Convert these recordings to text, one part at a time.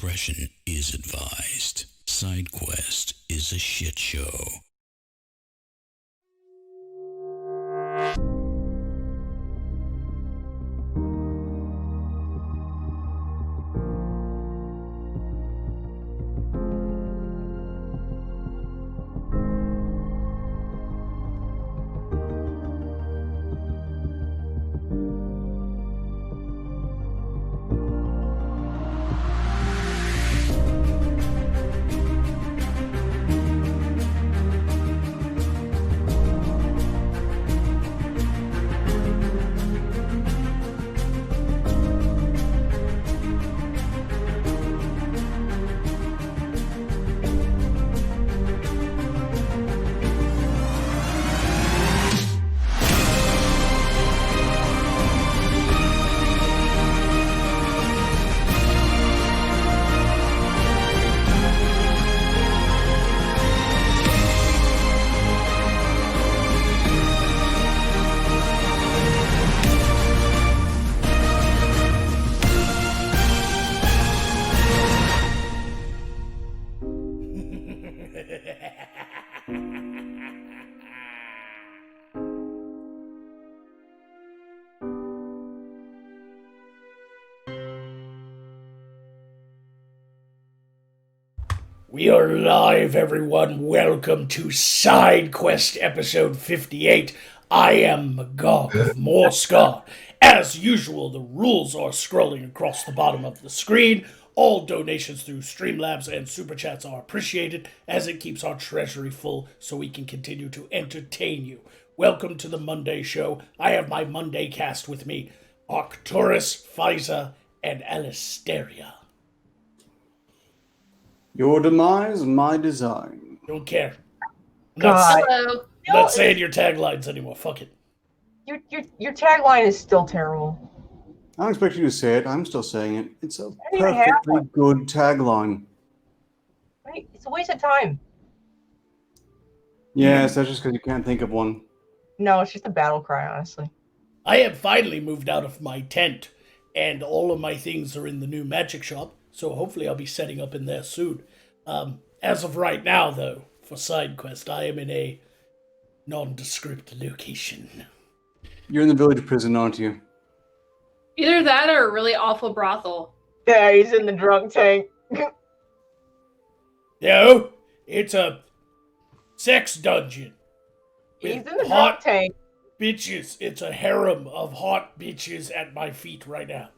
discretion is advised. Side Quest is a shit show. We are live, everyone. Welcome to Side Quest episode 58. I am Magog of Morskar. As usual, the rules are scrolling across the bottom of the screen. All donations through Streamlabs and Super Chats are appreciated, as it keeps our treasury full so we can continue to entertain you. Welcome to the Monday show. I have my Monday cast with me, Arcturus, Pfizer, and Alisteria. Your demise, my design. Don't care. Hello. I'm not saying your taglines anymore. Fuck it. Your tagline is still terrible. I don't expect you to say it. I'm still saying it. It's a don't even have perfectly one. good tagline. Right? It's a waste of time. Yes, that's just because you can't think of one. No, it's just a battle cry, honestly. I have finally moved out of my tent, and all of my things are in the new magic shop, so hopefully I'll be setting up in there soon. As of right now, though, for Side Quest, I am in a nondescript location. You're in the village prison, aren't you? Either that or a really awful brothel. Yeah, he's in the drunk tank. No, it's a sex dungeon. He's with in the hot drunk tank. bitches. It's a harem of hot bitches at my feet right now.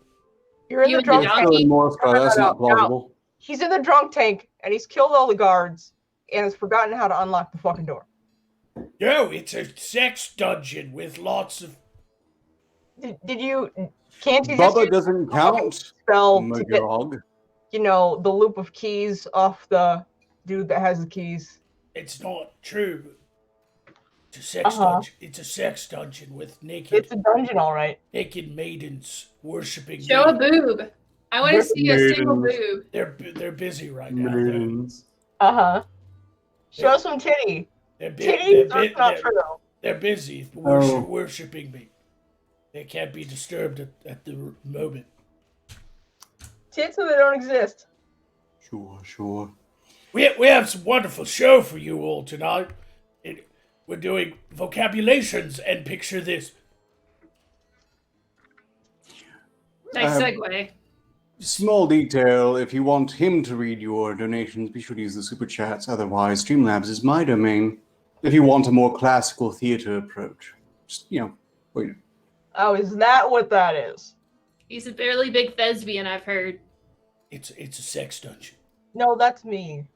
You're in You the and drunk the tank. Still in Morskar, that's No, not plausible. He's in the drunk tank, and he's killed all the guards, and has forgotten how to unlock the fucking door. No, it's a sex dungeon with lots of... Did you... Can't you just Bubba use doesn't a fucking count, spell to get, Magog. the loop of keys off the dude that has the keys? It's not true. It's a sex dungeon. It's a sex dungeon with It's a dungeon, all right. naked maidens worshiping. Show a me. boob. I want to see a single Maidens. boob. They're busy right now. Maidens. Uh-huh. Show some titty. Titties? That's not true. They're busy Oh. worshiping me. They can't be disturbed at the moment. Tits or they don't exist. Sure. We have some wonderful show for you all tonight. We're doing vocabulations, and picture this. Nice segue. Small detail, if you want him to read your donations, be sure to use the super chats. Otherwise, Streamlabs is my domain. If you want a more classical theater approach. Just, wait. Oh, is that what that is? He's a fairly big thespian, I've heard. It's a sex dungeon. No, that's me.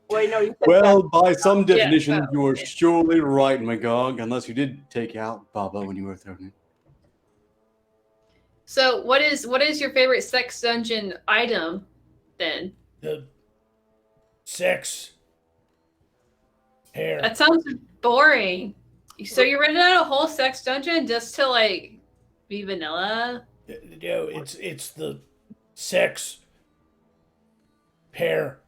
Wait, no, you said Well, that. by some definition, well, you are yeah. surely right, Magog, unless you did take out Baba when you were thrown in. So what is your favorite sex dungeon item then? The sex hair. That sounds boring. So you're renting out a whole sex dungeon just to be vanilla? No, it's the sex pair.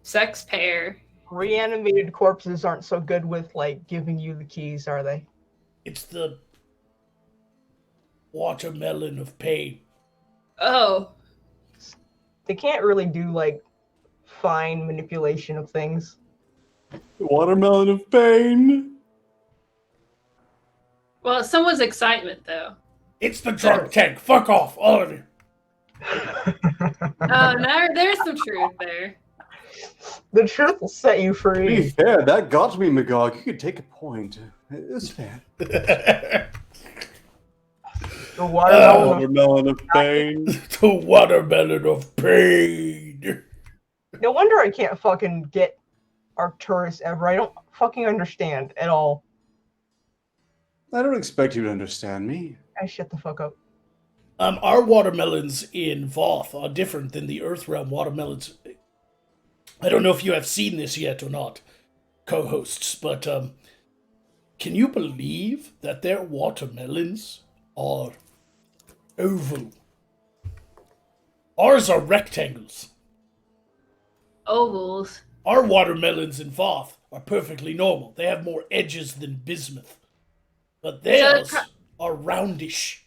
Sex pair. Reanimated corpses aren't so good with, giving you the keys, are they? It's the watermelon of pain. Oh. They can't really do like fine manipulation of things. Watermelon of pain. Well, it's someone's excitement, though. It's the drunk tank. Fuck off, all of you. Oh, no, there's some truth there. The truth will set you To be free. fair, that got me, Magog. You could take a point. It's fair. The watermelon. Watermelon of pain. The watermelon of pain. No wonder I can't fucking get Arcturus ever. I don't fucking understand at all. I don't expect you to understand me. I shut the fuck up. Our watermelons in Voth are different than the Earthrealm watermelons. I don't know if you have seen this yet or not, co-hosts, but can you believe that their watermelons are oval? Ours are rectangles. Ovals. Our watermelons in Voth are perfectly normal. They have more edges than bismuth. But theirs are roundish.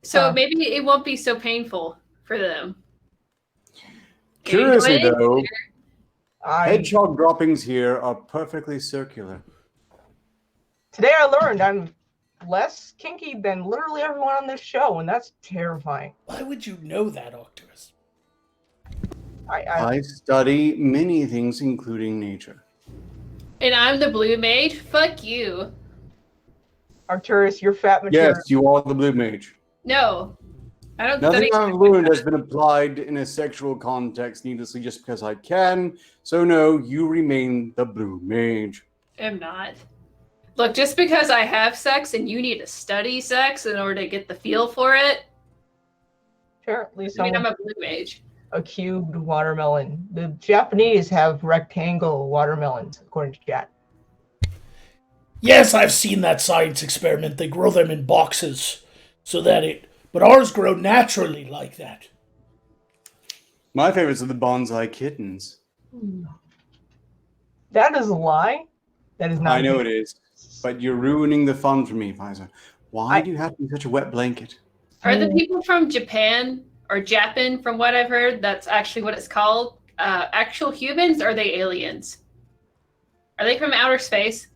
So maybe it won't be so painful for them. Curiously, though, I hedgehog droppings here are perfectly circular. Today I learned I'm less kinky than literally everyone on this show, and that's terrifying. Why would you know that, Octarus? I study many things, including nature. And I'm the blue mage? Fuck you. Arcturus, you're fat material. Yes, you are the blue mage. No. I don't Nothing study. I've learned has been applied in a sexual context needlessly just because I can. So no, you remain the blue mage. I'm not. Look, just because I have sex and you need to study sex in order to get the feel for it, Apparently, I mean, I'm someone a blue mage. a cubed watermelon. The Japanese have rectangle watermelons, according to chat. Yes, I've seen that science experiment. They grow them in boxes so that but ours grow naturally like that. My favorites are the bonsai kittens. That is a lie. That is not. I know it is, but you're ruining the fun for me, Pfizer. Why do you have to be such a wet blanket? Are the people from Japan or Japan, from what I've heard, that's actually what it's called, actual humans, or are they aliens? Are they from outer space?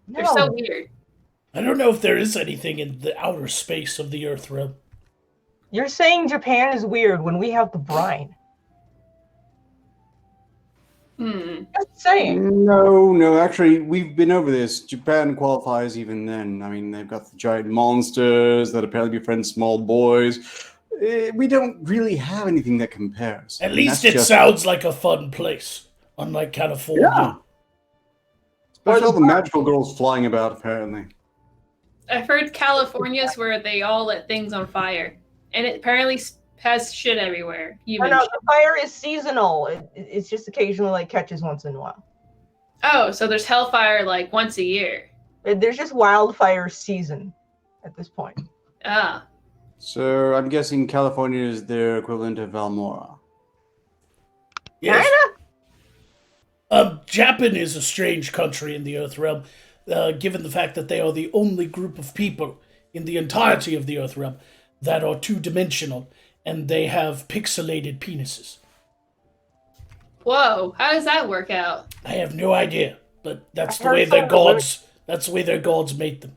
No. They're so weird. I don't know if there is anything in the outer space of the Earth realm. You're saying Japan is weird when we have the brine. Just saying. No, actually, we've been over this. Japan qualifies even then. I mean, they've got the giant monsters that apparently befriend small boys. We don't really have anything that compares. At least it sounds like a fun place, unlike California. Yeah. Especially all the magical girls flying about, apparently. I've heard California's where they all let things on fire. And it apparently has shit everywhere. No, the fire is seasonal. It's just occasionally like catches once in a while. Oh, so there's hellfire like once a year. There's just wildfire season at this point. Ah. So I'm guessing California is their equivalent of Valmora. Yes. Japan is a strange country in the Earth realm, given the fact that they are the only group of people in the entirety of the Earth realm that are two-dimensional, and they have pixelated penises. Whoa, how does that work out? I have no idea, but that's the way their gods. That's the way their gods made them.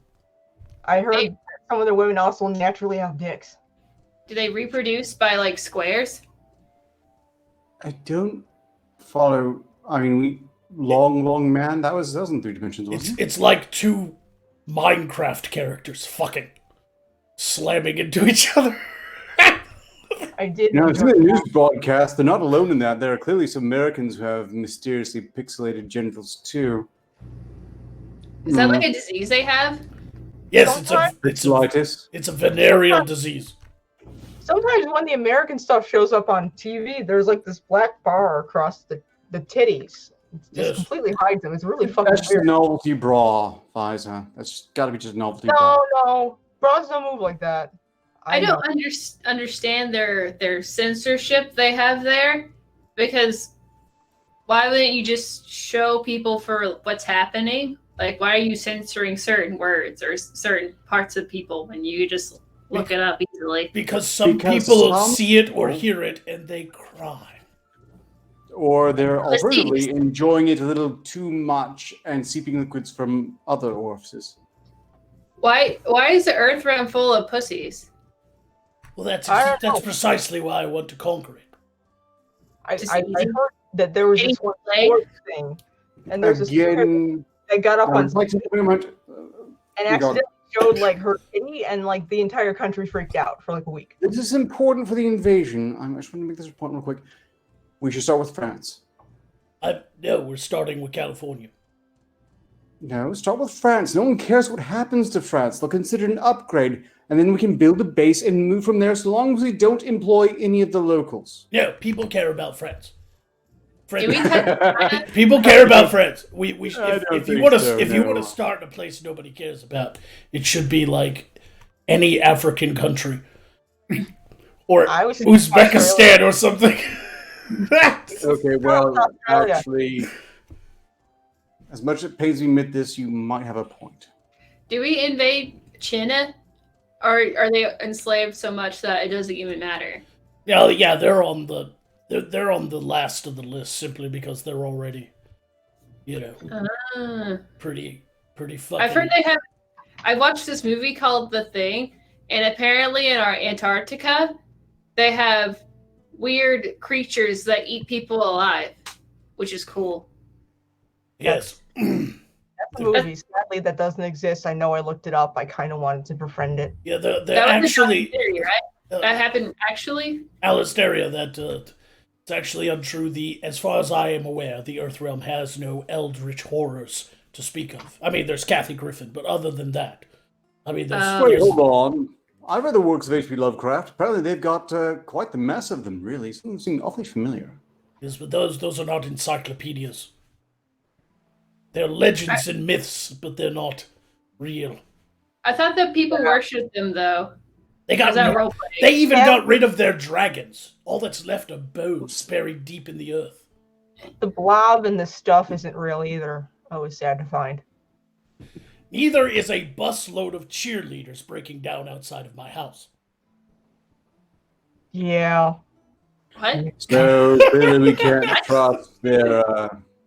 I heard some of the women also naturally have dicks. Do they reproduce by like squares? I don't follow. I mean, long man. That was in 3 dimensions, wasn't it? It's like two Minecraft characters fucking slamming into each other. I did. You know, it's in the news broadcast. They're not alone in that. There are clearly some Americans who have mysteriously pixelated genitals too. Is that like a disease they have? Yes, it's a venereal disease. Sometimes when the American stuff shows up on TV, there's like this black bar across the titties. It just completely hides them. It's really fucking That's just a weird. novelty bra, Pfizer. That's got to be just a novelty bra. No, bras don't move like that. I don't understand their censorship they have there, because why wouldn't you just show people for what's happening? Like, why are you censoring certain words or certain parts of people when you just look it up easily. Because some Because people some see it or people- hear it and they cry. Or they're Let's see. alternatively enjoying it a little too much and seeping liquids from other orifices. Why is the Earth realm full of pussies? Well, that's I don't know. precisely why I want to conquer it. I Just heard that there was this one Gameplay. sports thing, and there's a Again, that got up on I'd like to take a moment. and accidentally showed like her kitty, and like the entire country freaked out for like a week. This is important for the invasion. I just want to make this point real quick. We should start with France. No, we're starting with California. No, start with France. No one cares what happens to France. They'll consider it an upgrade, and then we can build a base and move from there so long as we don't employ any of the locals. No, people care about France. Do we touch People care about France. If you want to no. start in a place nobody cares about, it should be like any African country or I was thinking Uzbekistan or something. Okay, well, Australia. actually, as much as it pains me to admit this, you might have a point. Do we invade China? Or are they enslaved so much that it doesn't even matter? Yeah, they're on the last of the list simply because they're already, pretty fucking. I've heard I watched this movie called The Thing, and apparently in our Antarctica, they have weird creatures that eat people alive, which is cool. Yes. That's a movie. Sadly, that doesn't exist. I know I looked it up. I kind of wanted to befriend it. Yeah, they're That was actually a theory, right? That happened actually. Alistaria. It's actually untrue. As far as I am aware, the Earth realm has no eldritch horrors to speak of. I mean, there's Kathy Griffin, but other than that, I mean, there's. Wait, hold on. I read the works of H.P. Lovecraft. Apparently, they've got quite the mess of them. Really, some seem awfully familiar. Yes, but those are not encyclopedias. They're legends and myths, but they're not real. I thought that people worshipped them though. They got Was that rid- role play? They even got rid of their dragons. All that's left are bones buried deep in the earth. The blob and the stuff isn't real either. I was sad to find. Neither is a busload of cheerleaders breaking down outside of my house. Yeah. What? So clearly, we can't trust their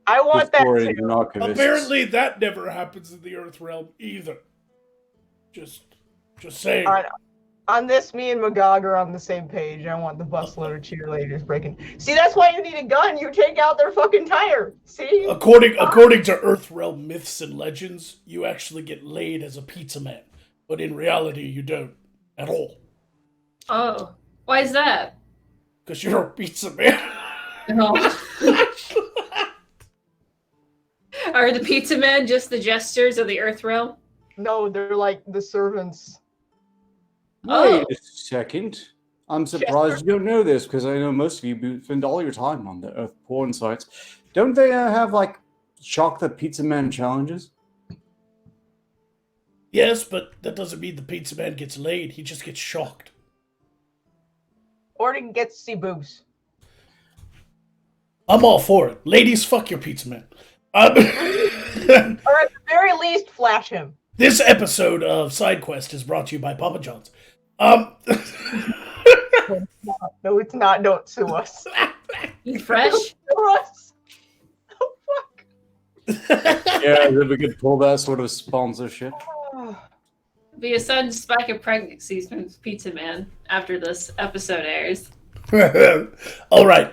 I want that historians too. and archivists. Apparently, that never happens in the Earth realm either. Just saying. On this, me and Magog are on the same page. I want the busload of cheerleaders breaking. See, that's why you need a gun. You take out their fucking tire. See? According to Earth realm myths and legends, you actually get laid as a pizza man, but in reality, you don't at all. Oh, why is that? Because you're a pizza man. No. Are the pizza men just the jesters of the Earth realm? No, they're like the servants. Wait a second. I'm surprised you don't know this because I know most of you spend all your time on the Earth porn sites. Don't they have like shock the pizza man challenges? Yes, but that doesn't mean the pizza man gets laid. He just gets shocked. Or he gets to see boobs. I'm all for it. Ladies, fuck your pizza man. Or at the very least, flash him. This episode of SideQuest is brought to you by Papa John's. No, it's not. Don't sue us. You fresh? Sue us. Oh, fuck. Yeah, we could pull that sort of sponsorship. Be a sudden spike of pregnancies from Pizza Man after this episode airs. All right.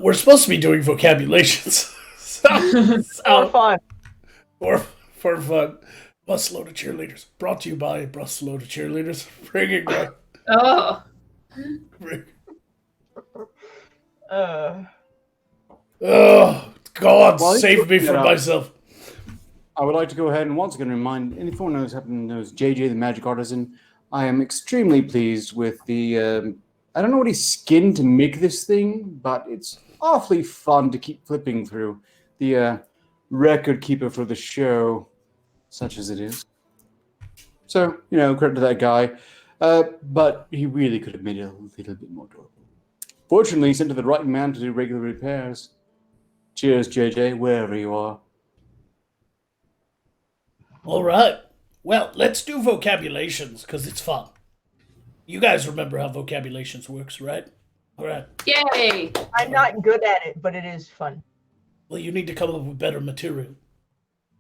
We're supposed to be doing vocabulations. For fun. For fun. Busload of cheerleaders. Brought to you by Busload of cheerleaders. Bringing up. Oh. Oh, God, Well, save me from yeah. myself. I would like to go ahead and once again remind anyone who knows JJ the Magic Artisan. I am extremely pleased with the. I don't know what he's skinned to make this thing, but it's awfully fun to keep flipping through. The record keeper for the show, such as it is. So, credit to that guy. But he really could have made it a little bit more durable. Fortunately, he sent to the right man to do regular repairs. Cheers, JJ, wherever you are. All right. Well, let's do vocabulations, because it's fun. You guys remember how Vocabulations works, right? All right. Yay! I'm not good at it, but it is fun. Well, you need to come up with better material.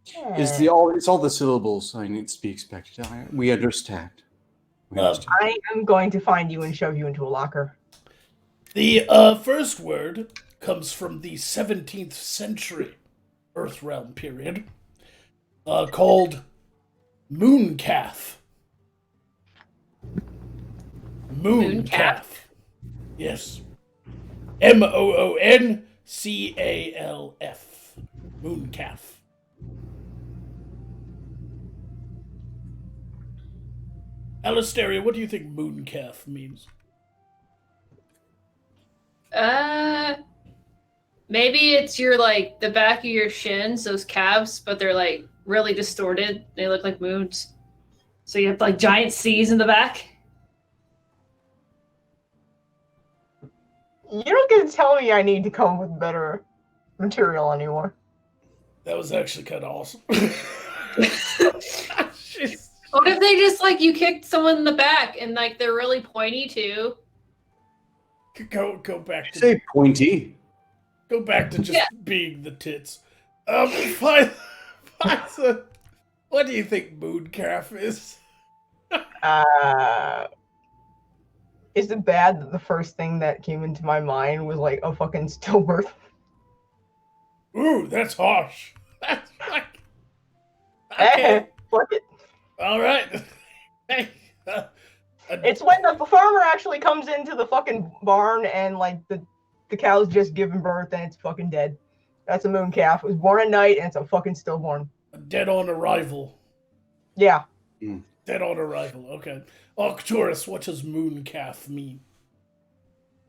It's all the syllables I need to be expected. We understand. I am going to find you and shove you into a locker. The first word comes from the 17th century Earthrealm period, called mooncalf. Mooncalf. Yes. Mooncalf. Mooncalf. Alistaria, what do you think mooncalf means? Maybe it's your like the back of your shins, those calves, but they're like really distorted. They look like moons. So you have like giant C's in the back. You don't get to tell me I need to come up with better material anymore. That was actually kind of awesome. What if they just like you kicked someone in the back and like they're really pointy too? Go back to say pointy. Go back to just being the tits. Fine. What do you think mooncalf is? Is it bad that the first thing that came into my mind was like a fucking stillbirth? Ooh, that's harsh. That's like... Okay. Fuck it. All right. It's when the farmer actually comes into the fucking barn and like the cow's just giving birth and it's fucking dead. That's a mooncalf. It was born at night and it's a fucking stillborn. Dead on arrival. Yeah. Dead on arrival. Okay. Arcturus, what does mooncalf mean?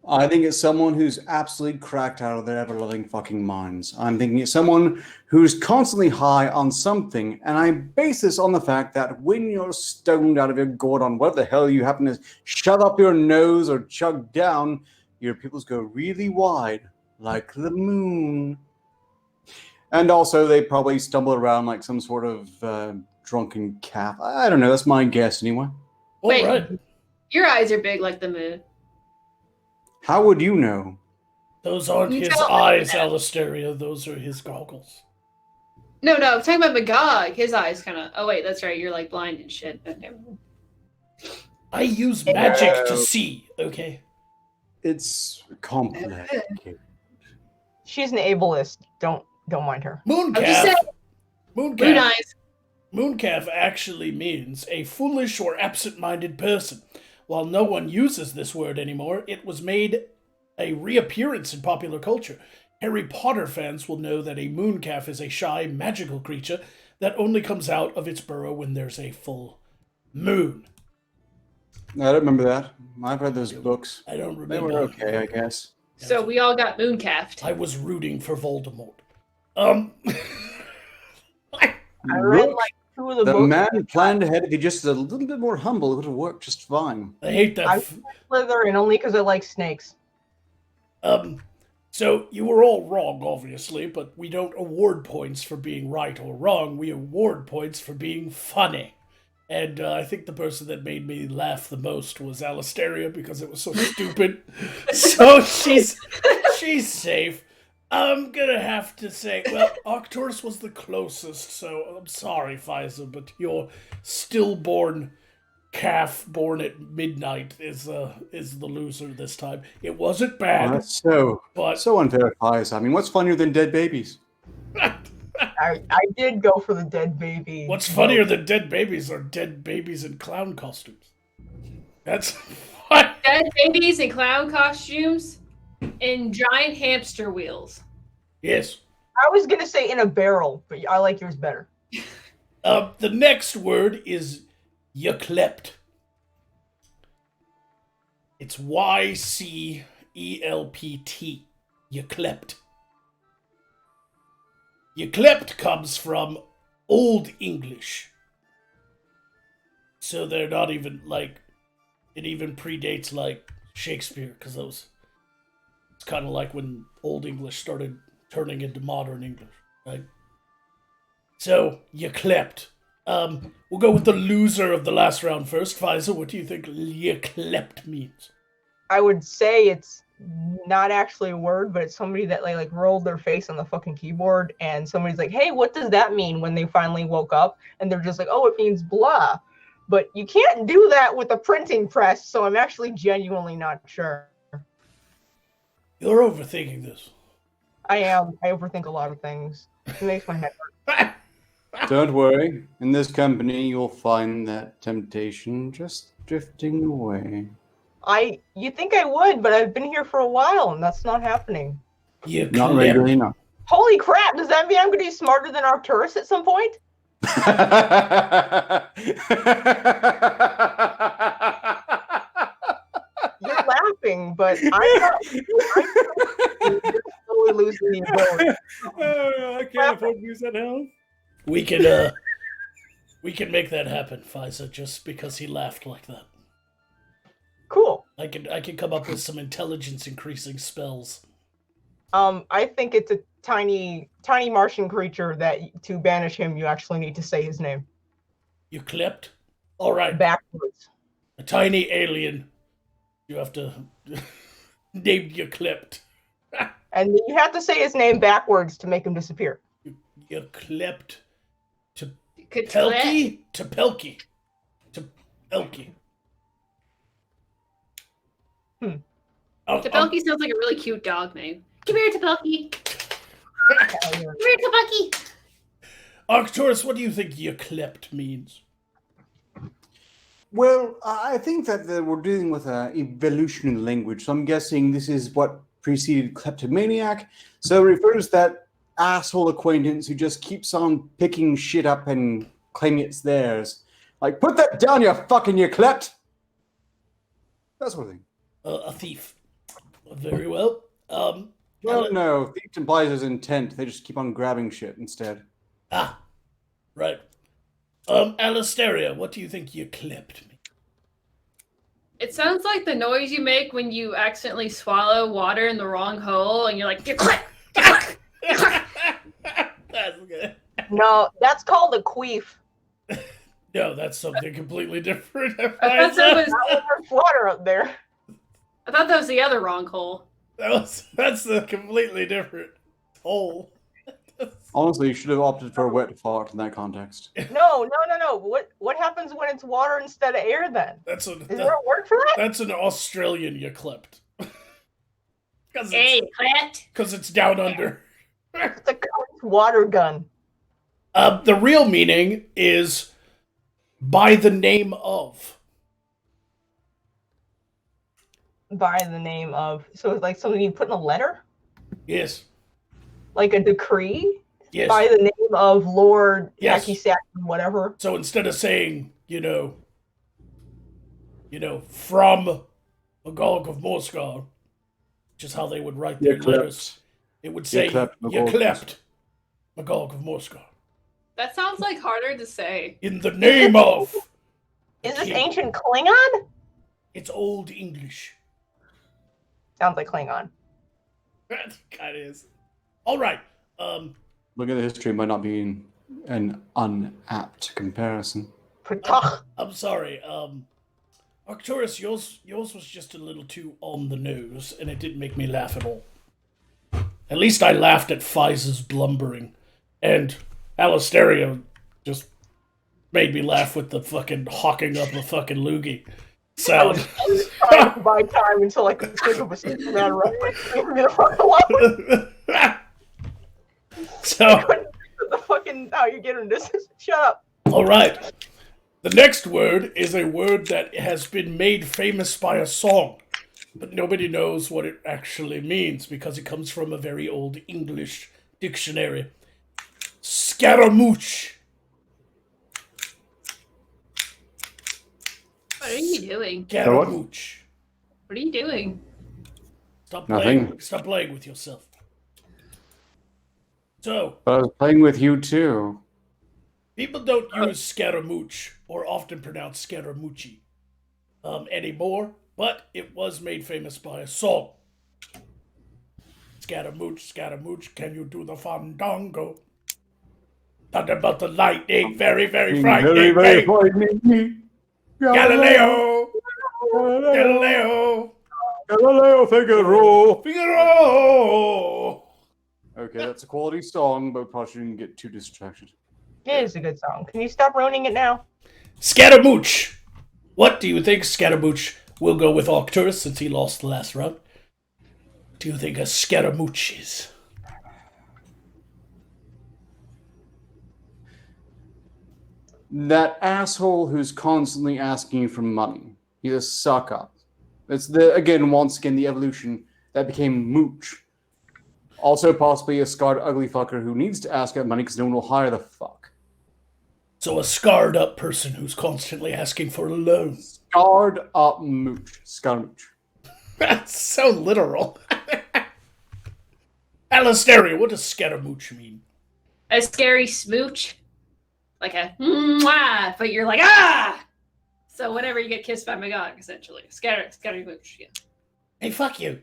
I think it's someone who's absolutely cracked out of their ever-loving fucking minds. I'm thinking it's someone who's constantly high on something, and I base this on the fact that when you're stoned out of your gourd on what the hell you happen to shove up your nose or chug down, your pupils go really wide, like the moon. And also, they probably stumble around like some sort of drunken calf. I don't know, that's my guess anyway. Wait, all right. Your eyes are big like the moon. How would you know? Those aren't his eyes, Alistaria. Those are his goggles. No, I'm talking about Magog. His eyes kind of... Oh, wait, that's right. You're, like, blind and shit. I use magic to see, okay? It's complex. She's an ableist. Don't mind her. Mooncalf. Moon eyes. Mooncalf actually means a foolish or absent-minded person. While no one uses this word anymore, it was made a reappearance in popular culture. Harry Potter fans will know that a mooncalf is a shy, magical creature that only comes out of its burrow when there's a full moon. I don't remember that. I've read those books. I don't remember. They were okay, I guess. So we all got mooncalfed. I was rooting for Voldemort. I read like two of the books. The man planned ahead. If he just was a little bit more humble, it would have worked just fine. I hate that. I Slytherin only because I like snakes. So you were all wrong, obviously, but we don't award points for being right or wrong. We award points for being funny. And I think the person that made me laugh the most was Alistaria because it was so stupid. So she's safe. I'm gonna have to say, well, Arcturus was the closest, so I'm sorry, Pfizer, but your stillborn calf born at midnight is the loser this time. It wasn't bad. Oh, that's so unfair, Pfizer. I mean, what's funnier than dead babies? I did go for the dead baby. What's funnier than dead babies are dead babies in clown costumes. That's what? Dead babies in clown costumes and giant hamster wheels. Yes. I was gonna say in a barrel, but I like yours better. The next word is yclept. It's YCELPT. Yclept. Yclept comes from Old English. So they're not even like, it even predates like Shakespeare, because those, it's kind of like when Old English started turning into modern English, right? So, yclept. We'll go with the loser of the last round first. Pfizer, what do you think yclept means? I would say it's not actually a word, but it's somebody that like rolled their face on the fucking keyboard, and somebody's like, "Hey, what does that mean?" When they finally woke up, and they're just like, "Oh, it means blah." But you can't do that with a printing press, so I'm actually genuinely not sure. You're overthinking this. I am. I overthink a lot of things. It makes my head hurt. Don't worry. In this company, you'll find that temptation just drifting away. You think I would, but I've been here for a while, and that's not happening. Not regularly, no. Holy crap! Does that mean I'm going to be smarter than Arcturus at some point? You're laughing, but I'm slowly losing the ability. I can't afford to use that health. We can make that happen, Pfizer, just because he laughed like that. Cool. I can come up with some intelligence increasing spells. I think it's a tiny Martian creature that to banish him, you actually need to say his name. Yclept? All right. Backwards. A tiny alien. You have to name Yclept. And you have to say his name backwards to make him disappear. Yclept to Could Pelkey? To Pelkey. To Pelkey. Tabelki sounds like a really cute dog name. Come here, Tabelki. Come here, Tabelki. Arcturus, what do you think Yclept means? Well, I think that we're dealing with an evolution in language, so I'm guessing this is what preceded kleptomaniac. So it refers to that asshole acquaintance who just keeps on picking shit up and claiming it's theirs. Like, put that down, you fucking yclept! That sort of thing. A thief. Very well. Well, no, thief implies his intent. They just keep on grabbing shit instead. Ah, right. Alisteria, what do you think Yclept me? It sounds like the noise you make when you accidentally swallow water in the wrong hole, and you're like, "You click." That's good. No, that's called a queef. No, that's something completely different. I thought that was. There's water up there. I thought that was the other wrong hole. That's a completely different hole. Honestly, you should have opted for a wet fart in that context. No. What happens when it's water instead of air then? Is there a word for that? That's an Australian Yclept. Hey, Clet. Because it's down under. It's a water gun. The real meaning is by the name of. By the name of. So it's like something you put in a letter? Yes. Like a decree? Yes. By the name of Lord Yes. Hacky Sack, whatever. So instead of saying, from Magog of Morskar, which is how they would write their letters, it would say, Yclept Magog of Morskar. That sounds like harder to say. In the name of. Is this ancient Klingon? It's Old English. Sounds like Klingon. That kind of is. All right. Look at the history might not be an unapt comparison. I'm sorry. Arcturus, yours was just a little too on the nose, and it didn't make me laugh at all. At least I laughed at Pfizer's blumbering, and Alisteria just made me laugh with the fucking hawking up a fucking loogie sound. I was trying to buy time until I could think of a Superman reference. Leave me the fuck alone. So, the fucking how you get into this? Shut up. all right. The next word is a word that has been made famous by a song, but nobody knows what it actually means because it comes from a very old English dictionary. Scaramouche. What are you doing? Scaramouche. What are you doing? Stop Nothing. playing with yourself. So, But I was playing with you too. people don't use Scaramouche, or often pronounce Scaramucci, anymore, but it was made famous by a song. Scaramouche, Scaramouche, can you do the fandango? Thunderbolt and lightning, very, very Very, frightening. very Hey, frightening. Galileo, Galileo. Galileo, Galileo Figaro. Figaro. Okay, that's a quality song, but probably shouldn't get too distracted. It is a good song. Can you stop ruining it now? Scaramouche. What do you think Scaramouche will go with Arcturus since he lost the last round? What do you think a Scaramouche is? That asshole who's constantly asking you for money. He's a suck up. It's once again, the evolution that became mooch. Also, possibly a scarred, ugly fucker who needs to ask out money because no one will hire the fuck. So a scarred up person who's constantly asking for a loan. Scarred up mooch. Scaramouche. That's so literal. Alastaria, what does Scaramouche mean? A scary smooch. Like a mwah, but you're like, ah! So whenever you get kissed by Magog, essentially. Scary mooch, yeah. Hey, fuck you.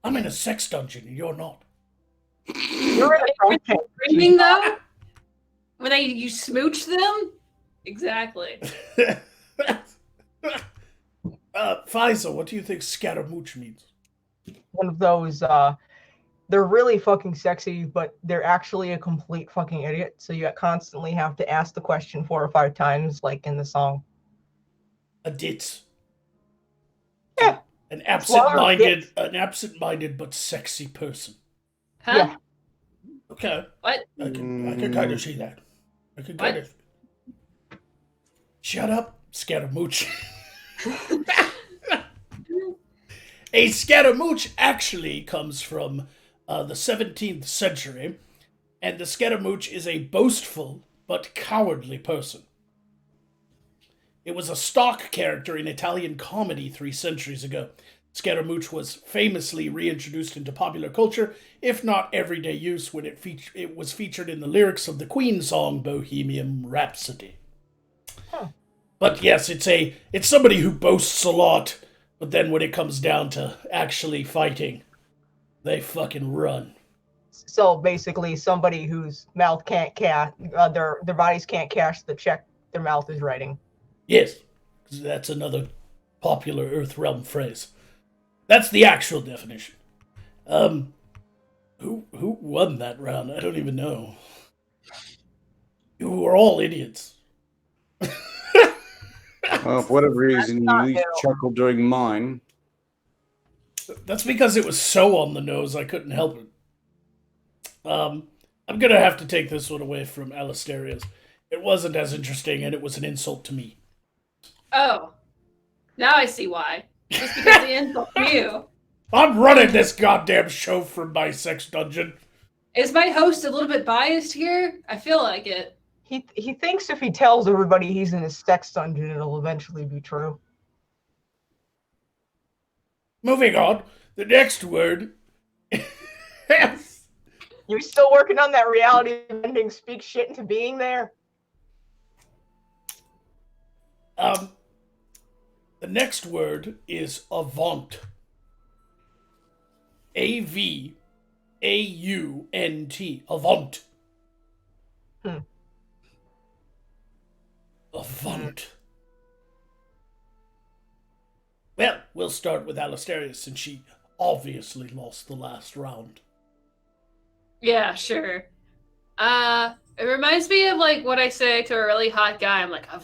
I'm in a sex dungeon and you're not. You're in a dungeon. Screaming though? When you smooch them? Exactly. Faisal, what do you think Scaramouche means? One of those, they're really fucking sexy, but they're actually a complete fucking idiot. So you constantly have to ask the question 4 or 5 times, like in the song. A ditz. Yeah. An absent-minded but sexy person. Huh? Yeah. Okay. What? I can kind of see that. I can kind of. Shut up, Scaramouche. A Scaramouche actually comes from the 17th century, and the Scaramouche is a boastful but cowardly person. It was a stock character in Italian comedy 3 centuries ago. Scaramouche was famously reintroduced into popular culture, if not everyday use, when it was featured in the lyrics of the Queen song Bohemian Rhapsody. Huh. But yes, it's somebody who boasts a lot, but then when it comes down to actually fighting, they fucking run. So basically, somebody whose mouth can't cash, their bodies can't cash the check their mouth is writing. Yes, that's another popular Earthrealm phrase. That's the actual definition. Who won that round? I don't even know. You were all idiots. Well, for whatever reason, you at least chuckled during mine. That's because it was so on the nose, I couldn't help it. I'm gonna have to take this one away from Alastaria's. It wasn't as interesting, and it was an insult to me. Oh. Now I see why. Just because the insult to you. I'm running this goddamn show from my sex dungeon. Is my host a little bit biased here? I feel like it. He thinks if he tells everybody he's in a sex dungeon, it'll eventually be true. Moving on, the next word. You're still working on that reality bending speak shit into being there? The next word is avant. A-V-A-U-N-T. Avant. Avant. Well, we'll start with Alastaria since she obviously lost the last round. Yeah, sure. It reminds me of like what I say to a really hot guy. I'm like, I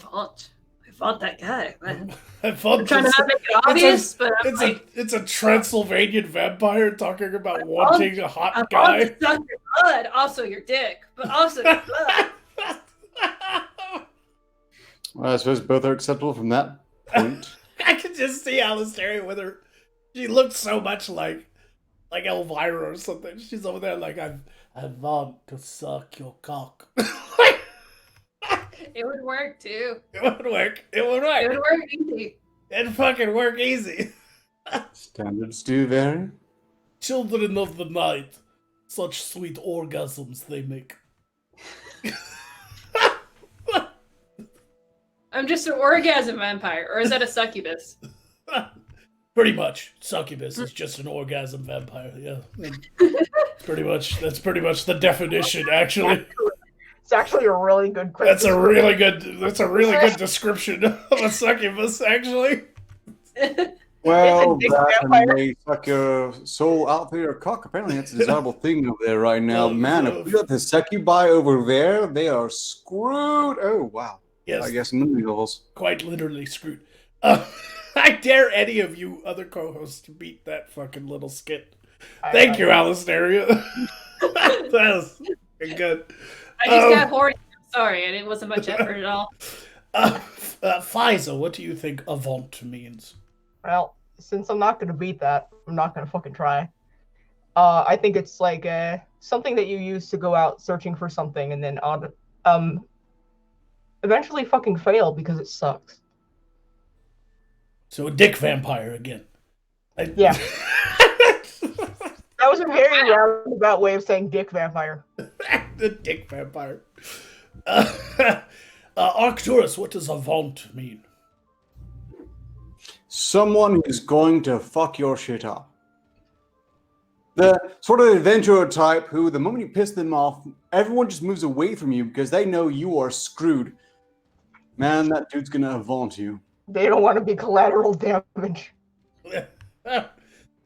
want that guy, man. I'm trying to not make it obvious, but it's a Transylvanian vampire talking about wanting a hot guy. I want to suck your blood, also your dick, but also your blood. Well, I suppose both are acceptable from that point. I can just see Alastaria with her. She looks so much like Elvira or something. She's over there like, I want to suck your cock. It would work too. It would work. It would work. It would work easy. It'd fucking work easy. Standards do vary. Children of the night. Such sweet orgasms they make. I'm just an orgasm vampire, or is that a succubus? Pretty much. Succubus is just an orgasm vampire, yeah. That's pretty much the definition, actually. It's actually a really good. That's a really good description of a succubus, actually. Well, It's a dick that vampire. and they suck your soul out through your cock. Apparently, that's a desirable thing over there right now. Man, if we got the succubi over there, they are screwed. Oh, wow. Yes, I guess movie levels. quite literally screwed. I dare any of you other co-hosts to beat that fucking little skit. Thank you, Alistair. That was good. I just got horny. I'm sorry, and it wasn't much effort at all. Faisal, what do you think avant means? Well, since I'm not gonna beat that, I'm not gonna fucking try. I think it's like something that you use to go out searching for something and then eventually fucking fail because it sucks. So a dick vampire again. Yeah. That was a very roundabout way of saying dick vampire. The dick vampire. Arcturus, what does avant mean? Someone who's going to fuck your shit up. The sort of adventurer type who, the moment you piss them off, everyone just moves away from you because they know you are screwed. Man, that dude's gonna avant you. They don't want to be collateral damage.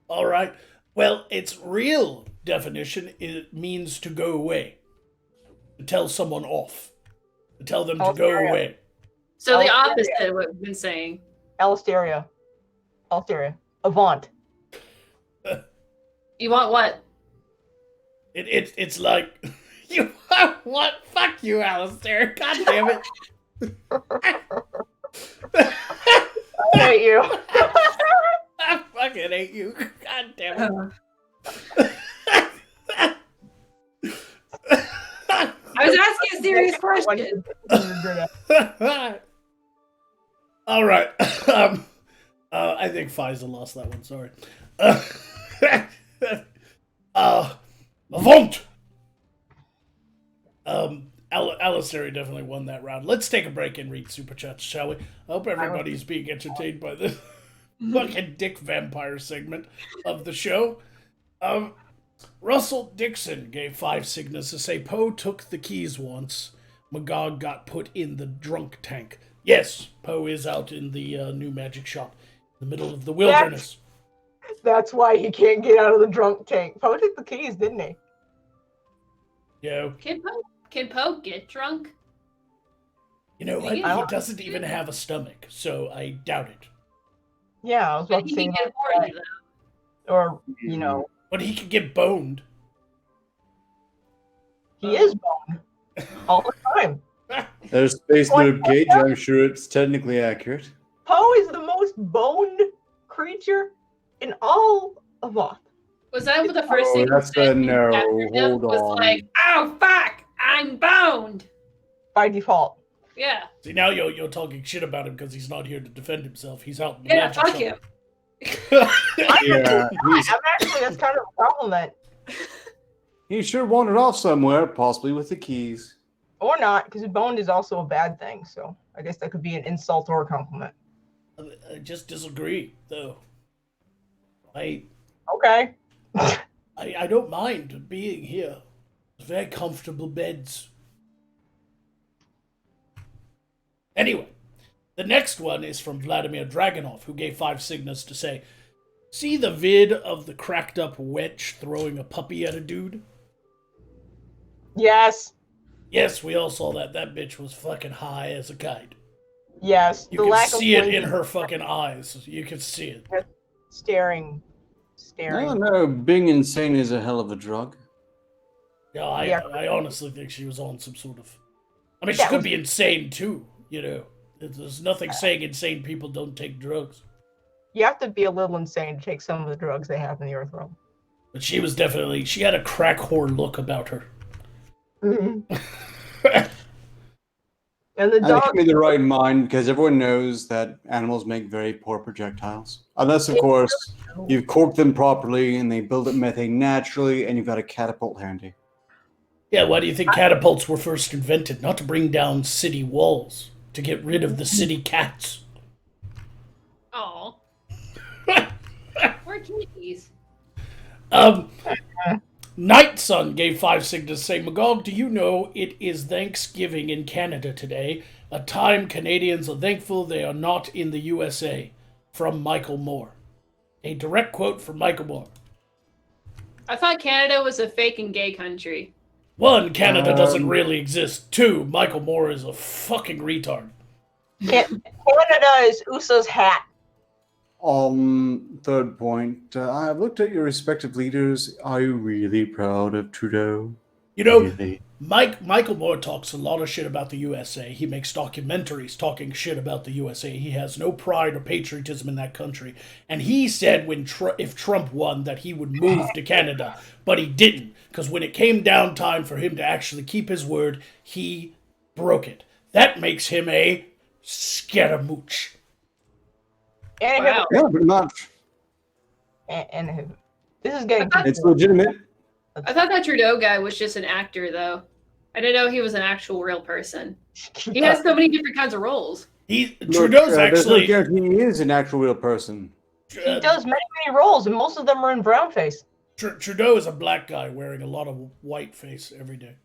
All right. Well, its real definition, it means to go away. To tell someone off. To tell them to go Altaria. away. So the Altaria. opposite of what we've been saying. Alisteria. Avant. You want what? It's like you what? Fuck you, Alistair. God damn it. I hate you. I fucking hate you. God damn it. I was asking a serious question. All right. I think Faisal lost that one. Sorry. Avant. Alistair definitely won that round. Let's take a break and read super chats, shall we? I hope everybody's being entertained by the fucking dick vampire segment of the show. Russell Dixon gave 5 signals to say Poe took the keys once. Magog got put in the drunk tank. Yes, Poe is out in the new magic shop in the middle of the wilderness. That's why he can't get out of the drunk tank. Poe took the keys, didn't he? Yeah. Can Poe get drunk? You know what? He I don't- doesn't even have a stomach, so I doubt it. Yeah, I was about to He say can that. get horny though. Or, you know, But he could get boned. he is boned all the time. There's Space Nerd Cage. I'm sure it's technically accurate. Poe is the most boned creature in all of Voth. Was that the first Oh, thing? that's he said a no. after him Hold was on. like, "Oh fuck, I'm boned." By default. Yeah, See, now you're talking shit about him because he's not here to defend himself. He's out in the yeah, magic fuck shop. him. Yeah, I'm actually, that's kind of a compliment. he should wander off somewhere, possibly with the keys. Or not, because boned is also a bad thing. So I guess that could be an insult or a compliment. I just disagree, though. Okay. I don't mind being here. It's very comfortable beds. Anyway, the next one is from Vladimir Dragonov, who gave 5 signals to say, see the vid of the cracked up wench throwing a puppy at a dude? Yes. Yes, we all saw that. That bitch was fucking high as a kite. Yes. You can see it in her fucking eyes. You can see it. Staring. No, no, being insane is a hell of a drug. Yeah, I honestly think she was on some sort of... I mean, she That could was- be insane, too, you know. There's nothing saying insane people don't take drugs. You have to be a little insane to take some of the drugs they have in the Earth realm. But she was definitely... She had a crack whore look about her. Mhm. And the And they dog. keep me in the right mind because everyone knows that animals make very poor projectiles. Unless, of course, you've corked them properly and they build up methane naturally and you've got a catapult handy. Yeah, why do you think catapults were first invented? Not to bring down city walls. To get rid of the city cats. Oh, we're kitties. Night Sun gave 5 signals to say, Magog, do you know it is Thanksgiving in Canada today? A time Canadians are thankful they are not in the USA. From Michael Moore. A direct quote from Michael Moore. I thought Canada was a fake and gay country. 1, Canada doesn't really exist. 2, Michael Moore is a fucking retard. Canada is Uso's hat. Third point, I've looked at your respective leaders. Are you really proud of Trudeau? You know, Really? Michael Moore talks a lot of shit about the USA. He makes documentaries talking shit about the USA. He has no pride or patriotism in that country. And he said if Trump won that he would move to Canada, but he didn't. Because when it came down time for him to actually keep his word, he broke it. That makes him a scaramouche. Wow. Yeah, pretty much. And this is getting. It's legitimate. I thought that Trudeau guy was just an actor, though. I didn't know he was an actual real person. He has so many different kinds of roles. Trudeau's there's no actually. guarantee he is an actual real person. He does many roles, and most of them are in brownface. Trudeau is a black guy wearing a lot of white face every day.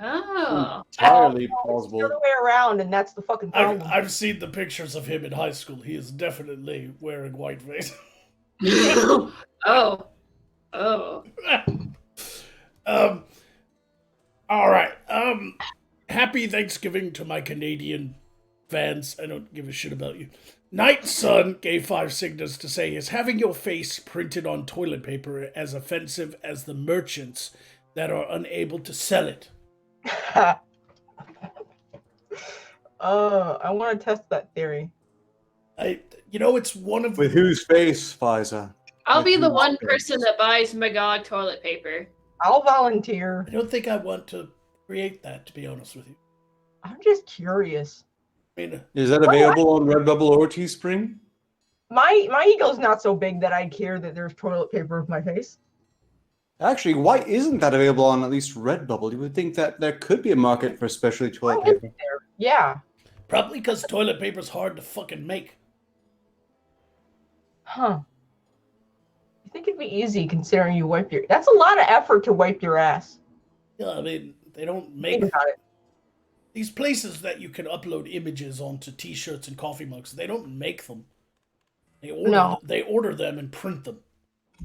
Oh. Entirely It's the plausible. other way around, and that's the fucking problem. I've seen the pictures of him in high school. He is definitely wearing white face. Oh. All right. Happy Thanksgiving to my Canadian fans. I don't give a shit about you. Night Sun gave 5 signals to say, is having your face printed on toilet paper as offensive as the merchants that are unable to sell it? I want to test that theory. It's one of With whose face, Pfizer? I'll be the With one whose face? person that buys Magog toilet paper. I'll volunteer. I don't think I want to create that, to be honest with you. I'm just curious. I mean, Is that available on Redbubble or Teespring? My ego's not so big that I care that there's toilet paper with my face. Actually, why isn't that available on at least Redbubble? You would think that there could be a market for specially toilet Why isn't paper. there? Yeah. probably because toilet paper's hard to fucking make. Huh. You think it'd be easy considering you wipe your... That's a lot of effort to wipe your ass. Yeah, I mean, they don't make... Think about it. These places that you can upload images onto t-shirts and coffee mugs, they don't make them. They order them and print them.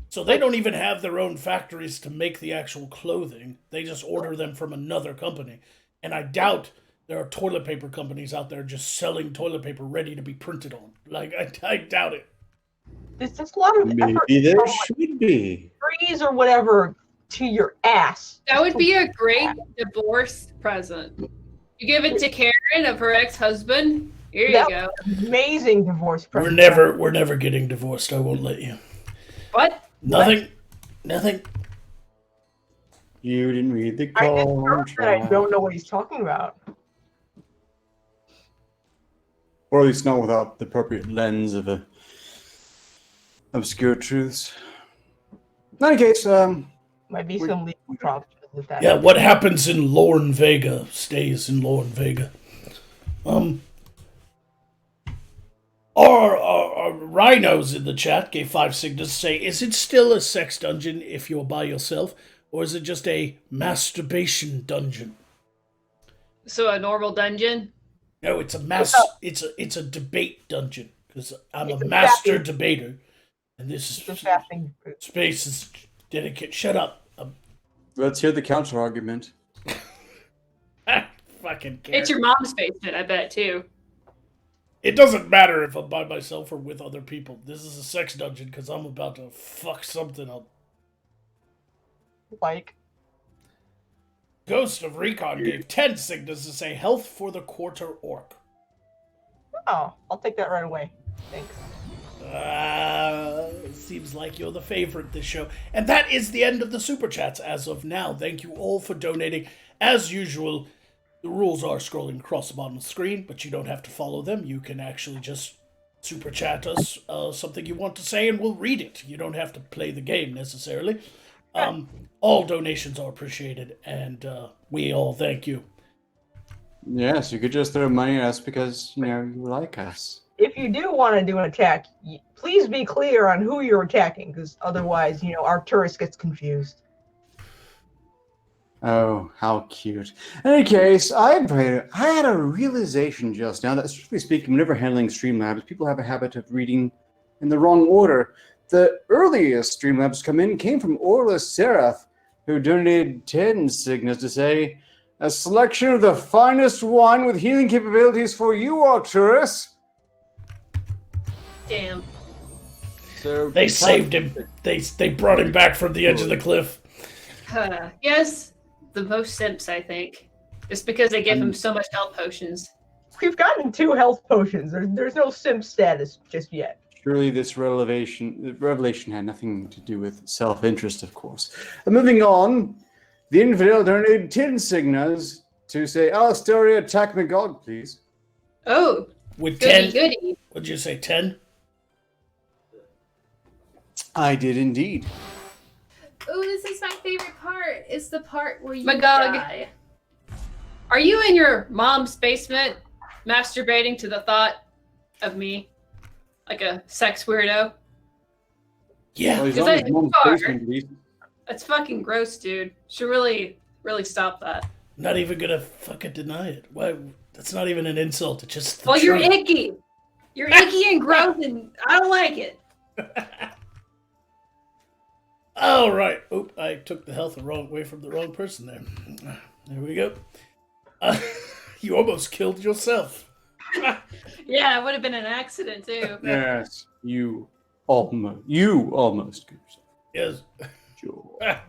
So they don't even have their own factories to make the actual clothing. They just order them from another company. And I doubt there are toilet paper companies out there just selling toilet paper ready to be printed on. Like, I doubt it. There's just a lot of effort Maybe there to should be. freeze or whatever to your ass. That would be a great divorce present. You give it to Karen of her ex-husband. Here you go. Amazing divorce present. We're never getting divorced. I won't let you. What? Nothing. You didn't read the I just heard contract. that I don't know what he's talking about. Or at least not without the appropriate lens of obscure truths. In any case, Might be some legal problems with that. Yeah, what happens in Lorne Vega stays in Lorne Vega. Our rhinos in the chat gave 5 signals to say, is it still a sex dungeon if you're by yourself, or is it just a masturbation dungeon? So a normal dungeon? No, it's it's a debate dungeon, because I'm a master debater, and this The fasting group. space is dedicated. Shut up. let's hear the counter argument. Fucking care. It's your mom's basement, I bet, too. It doesn't matter if I'm by myself or with other people. This is a sex dungeon because I'm about to fuck something up. Like, Ghost of Recon gave 10 signals to say health for the quarter orc. oh, I'll take that right away. Thanks. Seems like you're the favorite this show. And that is the end of the super chats as of now. Thank you all for donating. As usual, the rules are scrolling across the bottom of the screen, but you don't have to follow them. You can actually just super chat us something you want to say and we'll read it. You don't have to play the game necessarily. All donations are appreciated and we all thank you. Yes, you could just throw money at us because, you like us. If you do want to do an attack, please be clear on who you're attacking, because otherwise, our tourist gets confused. Oh, how cute. In any case, I had a realization just now that, strictly speaking, whenever handling Streamlabs, people have a habit of reading in the wrong order. The earliest Streamlabs came from Orla Seraph, who donated 10 signas to say, a selection of the finest wine with healing capabilities for you, Arcturus. Damn. So They saved him. They brought him back from the edge of the cliff. Yes, the most simps, I think. Just because they give him so much health potions. We've gotten 2 health potions. There's no sim status just yet. Surely this revelation had nothing to do with self-interest, of course. Moving on, the infidel donated 10 signas to say, Alistair, attack Magog, please. Oh, With goody 10, goody. what'd you say, 10? I did indeed. Oh, this is my favorite part. It's the part where you Magog. die. Are you in your mom's basement masturbating to the thought of me? Like a sex weirdo? Yeah. Well, he's Is on that his mom's far? basement, at least. That's fucking gross, dude. Should really stop that. Not even gonna fucking deny it. Why? That's not even an insult. It's just. Well, you're truth. icky. You're icky and gross, and I don't like it. All right. Oop! I took the health away from the wrong person there. There we go. You almost killed yourself. Yeah, it would have been an accident too. Yes, you almost killed yourself. Yes. Sure.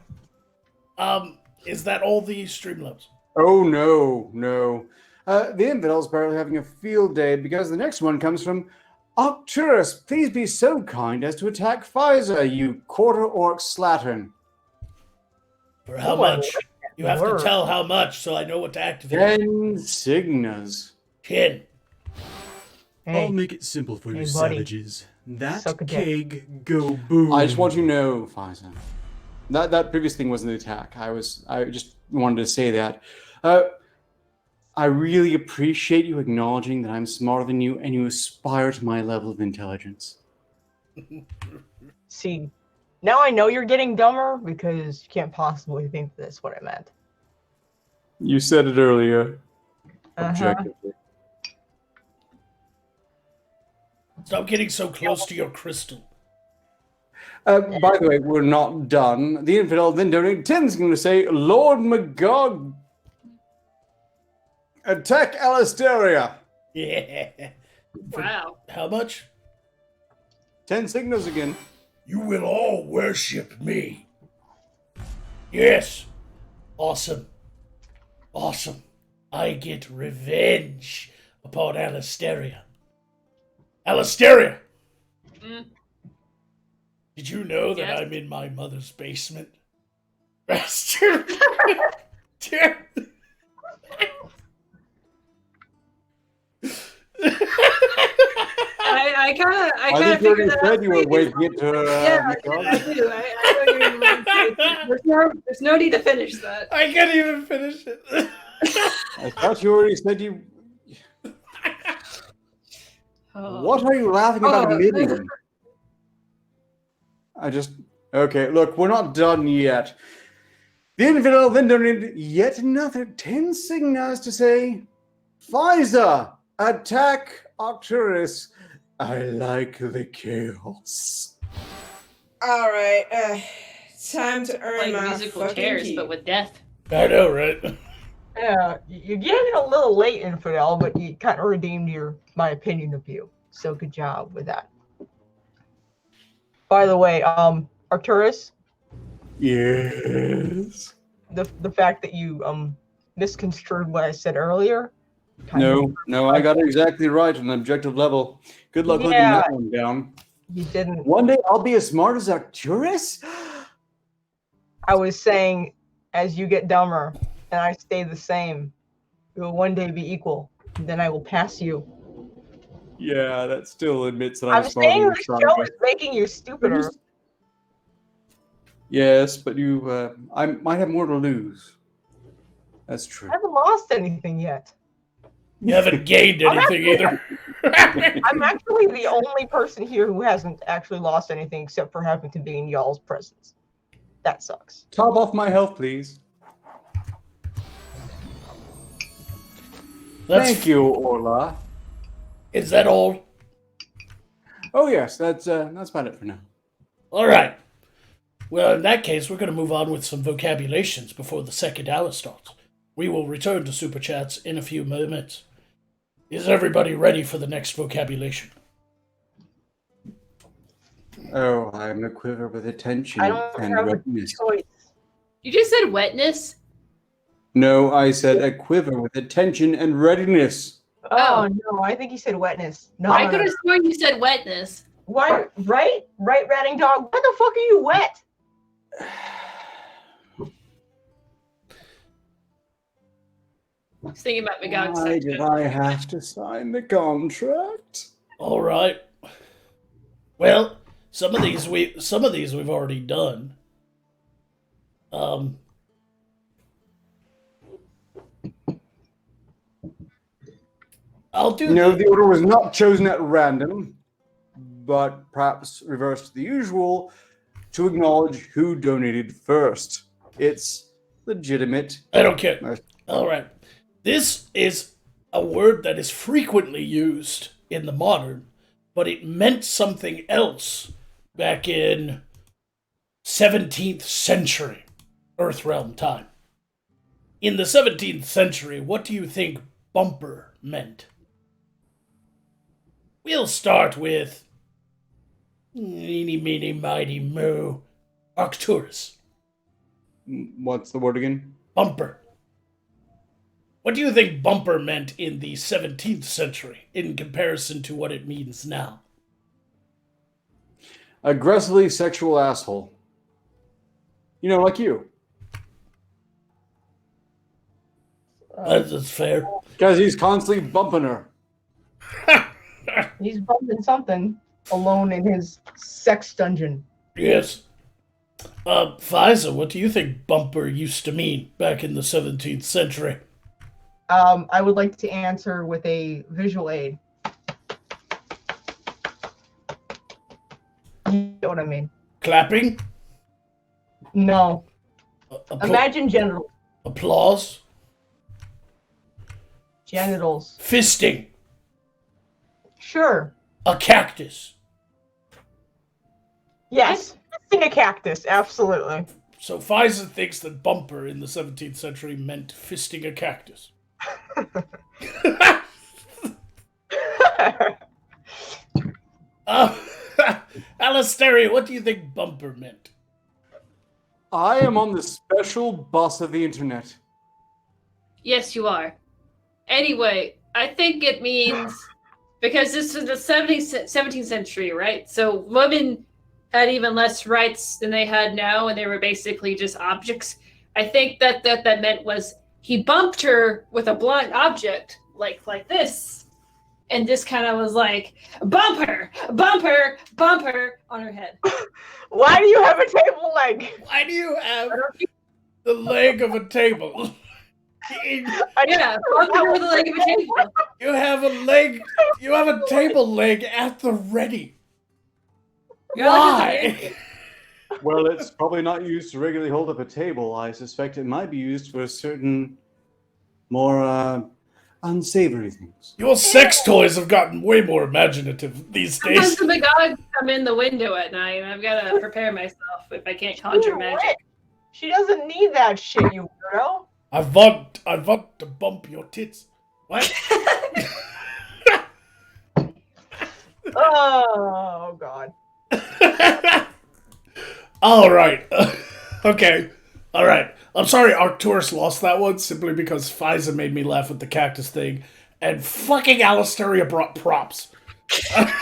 Is that all the Streamlabs? Oh, no. The infidel's apparently having a field day because the next one comes from Arcturus. Please be so kind as to attack Pfizer, you quarter-orc slattern. For how Oh, I much? like You have word. to tell how much so I know what to activate. 10 signas. 10. Hey, I'll make it simple for you Hey, buddy. savages. That Suck a dick. keg go boom. I just want you to know, Pfizer. That previous thing wasn't an attack. I just wanted to say that. I really appreciate you acknowledging that I'm smarter than you and you aspire to my level of intelligence. see, now I know you're getting dumber because you can't possibly think that's what I meant. You said it earlier. Uh-huh. Objectively. Stop getting so close to your crystal. By the way, we're not done. The infidel then donated 10 is going to say, Lord Magog, attack Alistaria. Yeah. Wow. How much? 10 signals again. You will all worship me. Yes. Awesome. Awesome. I get revenge upon Alistaria. Alistaria! Mm. Did you know that Yes. I'm in my mother's basement? Bastard! I kind I of think you already figured that out. said you were waking it to Yeah, Magog. I do. I know you're right. There's no need to finish that. I can't even finish it. I thought you already said you... Oh. What are you laughing about Oh. admitting? Okay, look, we're not done yet. The infidel then donated yet another 10 signas to say, Pfizer, attack Arcturus. I like the chaos. All right, time to earn Like my musical fucking chairs, keep. but with death. I know, right? Yeah, you're getting a little late, Infidel, but you kind of redeemed my opinion of you. So good job with that. By the way, Arcturus, Yes. the fact that you misconstrued what I said earlier. kind of- No, I got it exactly right on an objective level. Good luck living Yeah. that one down. You didn't. One day I'll be as smart as Arcturus? I was saying, as you get dumber and I stay the same, we will one day be equal. And then I will pass you. Yeah, that still admits that I'm smarter saying than the Arcturus. show is making you stupider. Yes, but you, I might have more to lose. That's true. I haven't lost anything yet. You haven't gained anything either. I'm actually the only person here who hasn't actually lost anything except for having to be in y'all's presence. That sucks. Top off my health, please. Thank you, Orla. Is that all? Oh yes, that's about it for now. All right. Well, in that case, we're going to move on with some vocabulations before the second hour starts. We will return to Super Chats in a few moments. Is everybody ready for the next vocabulation? Oh, I'm a quiver with attention I don't and have a readiness. choice. You just said wetness? No, I said a quiver with attention and readiness. Oh, no, I think he said wetness. No, I no, could no. have sworn you said wetness. Why? Right, ratting dog. Why the fuck are you wet? I was thinking about Magog's Why section. did I have to sign the contract? All right. Well, some of these we've already done. I'll do. No, the order was not chosen at random, but perhaps reversed to the usual to acknowledge who donated first. It's legitimate. I don't care. All right. This is a word that is frequently used in the modern, but it meant something else back in 17th century Earthrealm time. In the 17th century, what do you think bumper meant? We'll start with eeny, meeny, mighty, moo, Arcturus. What's the word again? Bumper. What do you think bumper meant in the 17th century in comparison to what it means now? Aggressively sexual asshole. You know, like you. That's fair. Because he's constantly bumping her. He's bumping something alone in his sex dungeon. Yes. Fiza, what do you think bumper used to mean back in the 17th century? I would like to answer with a visual aid. You know what I mean? Clapping? No. Imagine genitals. Applause? Genitals. Fisting? Sure. A cactus? Yes. Fisting a cactus. Absolutely. So Fiza thinks that bumper in the 17th century meant fisting a cactus. Alastair, what do you think bumper meant? I am on the special bus of the internet. Yes, you are. Anyway, I think it means because this was the 17th century, right? So women had even less rights than they had now, and they were basically just objects. I think that meant was he bumped her with a blunt object like this, and just kind of was like bumper on her head. Why do you have a table leg? Why do you have the leg of a table? Yeah, bump her with the leg of a table. You have a leg. You have a table leg at the ready. Why? Well, it's probably not used to regularly hold up a table. I suspect it might be used for certain more unsavory things. Your sex toys have gotten way more imaginative these days. Sometimes the Magog come in the window at night, and I've got to prepare myself if I can't conjure magic. She doesn't need that shit, you weirdo. I want to bump your tits. What? Oh God. All right. Okay. All right. I'm sorry Arcturus lost that one simply because Fiza made me laugh with the cactus thing, and fucking Alastair brought props.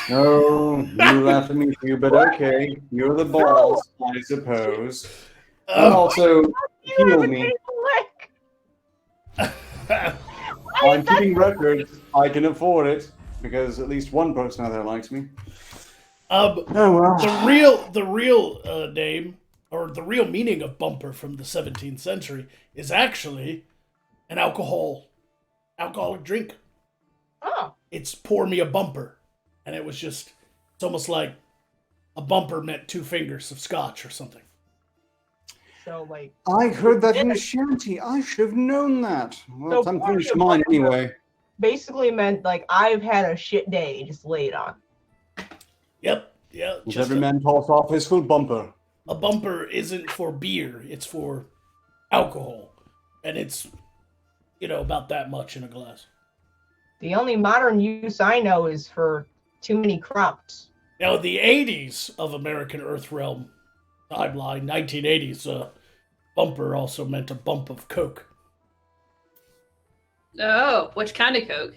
No, you laugh at me too, but okay. You're the balls, I suppose. And also, heal me. I'm keeping records. I can afford it because at least one person out there likes me. Oh well. The real name or the real meaning of bumper from the 17th century is actually an alcoholic drink. Oh. It's pour me a bumper, and it was just it's almost like a bumper meant 2 fingers of scotch or something. So like I heard that in a shanty. I should have known that. Well, So I'm pour me finished a mine bumper. anyway. basically meant like I've had a shit day, just lay it on. Yep. Yeah. Does Just every man toss off his full bumper? a bumper isn't for beer; it's for alcohol, and it's about that much in a glass. The only modern use I know is for too many crops. Now, the 80s of American Earthrealm timeline, 1980s, bumper also meant a bump of Coke. Oh, which kind of Coke?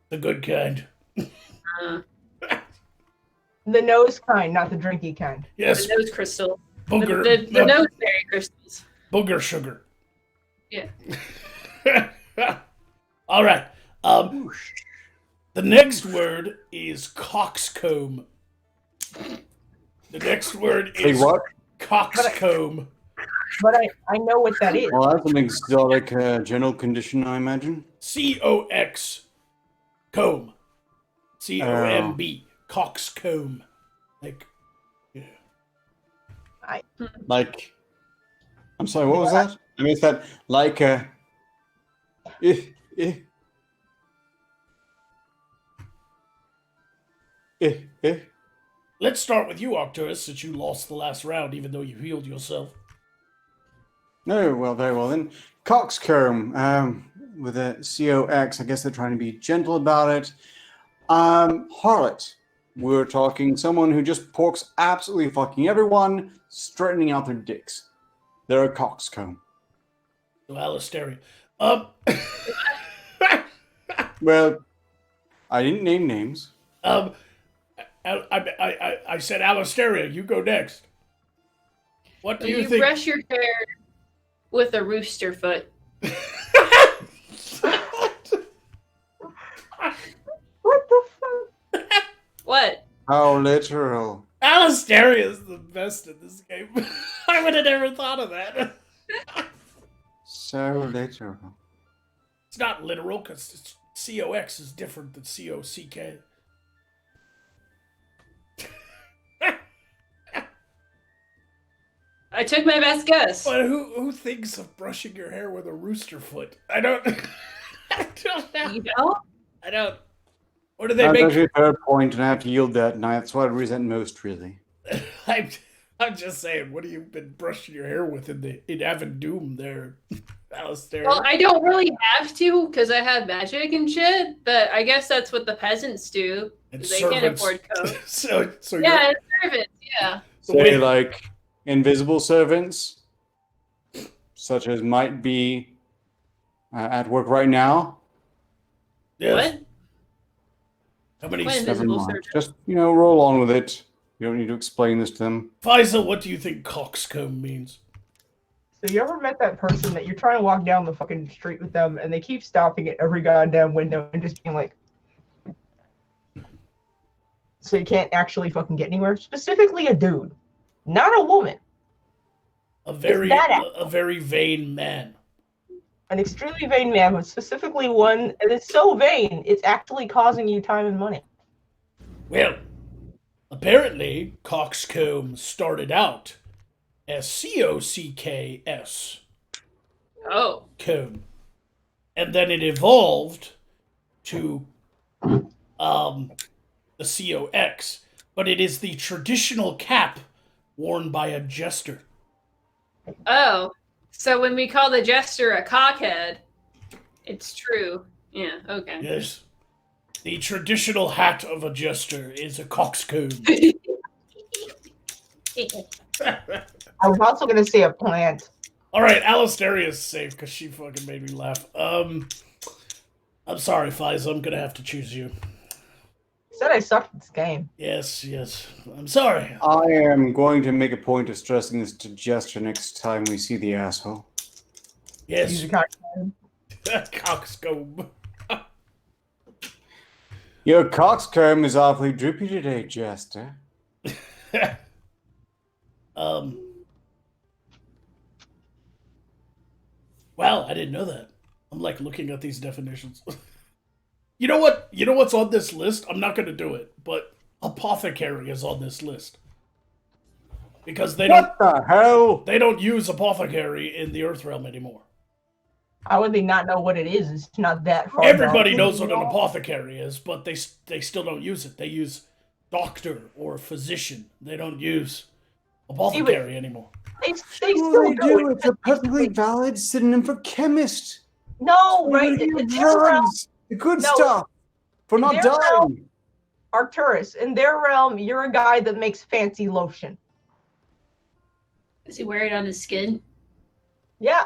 The good kind. The nose kind, not the drinky kind. Yes, The nose crystal. booger. The nose berry crystals. Booger sugar. Yeah. All right. The next word is coxcomb. The next word Say is what? coxcomb. But I know what that is. Well, that's an exotic general condition, I imagine. COX. Comb. COMB. Coxcomb. Like, yeah. Like, I'm sorry, what was that? I missed that. Like, eh. Let's start with you, Arcturus, since you lost the last round, even though you healed yourself. No, well, very well then. Coxcomb, with a COX, I guess they're trying to be gentle about it. Harlot, we're talking someone who just porks absolutely fucking everyone, straightening out their dicks. They're a coxcomb. So, Alistaria. Well, I didn't name names. I said Alistaria, you go next. What do When you you think? brush your hair with a rooster foot. What the fuck? What? How literal. Alistaria is the best in this game. I would have never thought of that. So literal. It's not literal, because COX is different than COCK. I took my best guess. But who thinks of brushing your hair with a rooster foot? I don't know. You know? I don't. What do they That's make? actually a fair point, and I have to yield that, and that's what I resent most, really. I'm just saying, what have you been brushing your hair with in Avon Doom there, Alistair? Well, I don't really have to because I have magic and shit, but I guess that's what the peasants do. And They can't afford coke. so Yeah, it's servants, yeah. Say, like, invisible servants, such as might be at work right now. yes. What? How many? When? Never Invisible mind. servant. Just, roll on with it. You don't need to explain this to them. Faisal, what do you think coxcomb means? So you ever met that person that you're trying to walk down the fucking street with them and they keep stopping at every goddamn window and just being like, so you can't actually fucking get anywhere? Specifically a dude, not a woman. A very vain man. An extremely vain man, but specifically one that is so vain, it's actually causing you time and money. Well, apparently, coxcomb started out as COCKS. Oh. Comb. And then it evolved to the COX. But it is the traditional cap worn by a jester. Oh. So when we call the jester a cockhead, it's true. Yeah, okay. Yes. The traditional hat of a jester is a coxcomb. I was also going to say a plant. All right, Alistaria is safe because she fucking made me laugh. I'm sorry, Faiza. I'm gonna have to choose you. Said I sucked at this game. Yes. I'm sorry. I am going to make a point of stressing this to Jester next time we see the asshole. Yes. Use a cocktail. Coxcomb. Your coxcomb is awfully droopy today, Jester. Wow, I didn't know that. I'm like looking at these definitions. You know what? You know what's on this list? I'm not going to do it, but apothecary is on this list. Because they What the hell? don't use apothecary in the Earth Realm anymore. How would they not know what it is? It's not that far. Everybody down. knows what an apothecary is, but they still don't use it. They use doctor or physician. They don't use apothecary anymore. They Sure still they do do. it. It's a perfectly valid synonym for chemist. No, right? They do In their realm, drugs, the good No, stuff, for not their realm- dying. Arcturus, in their realm, you're a guy that makes fancy lotion. Does he wear it on his skin? Yeah.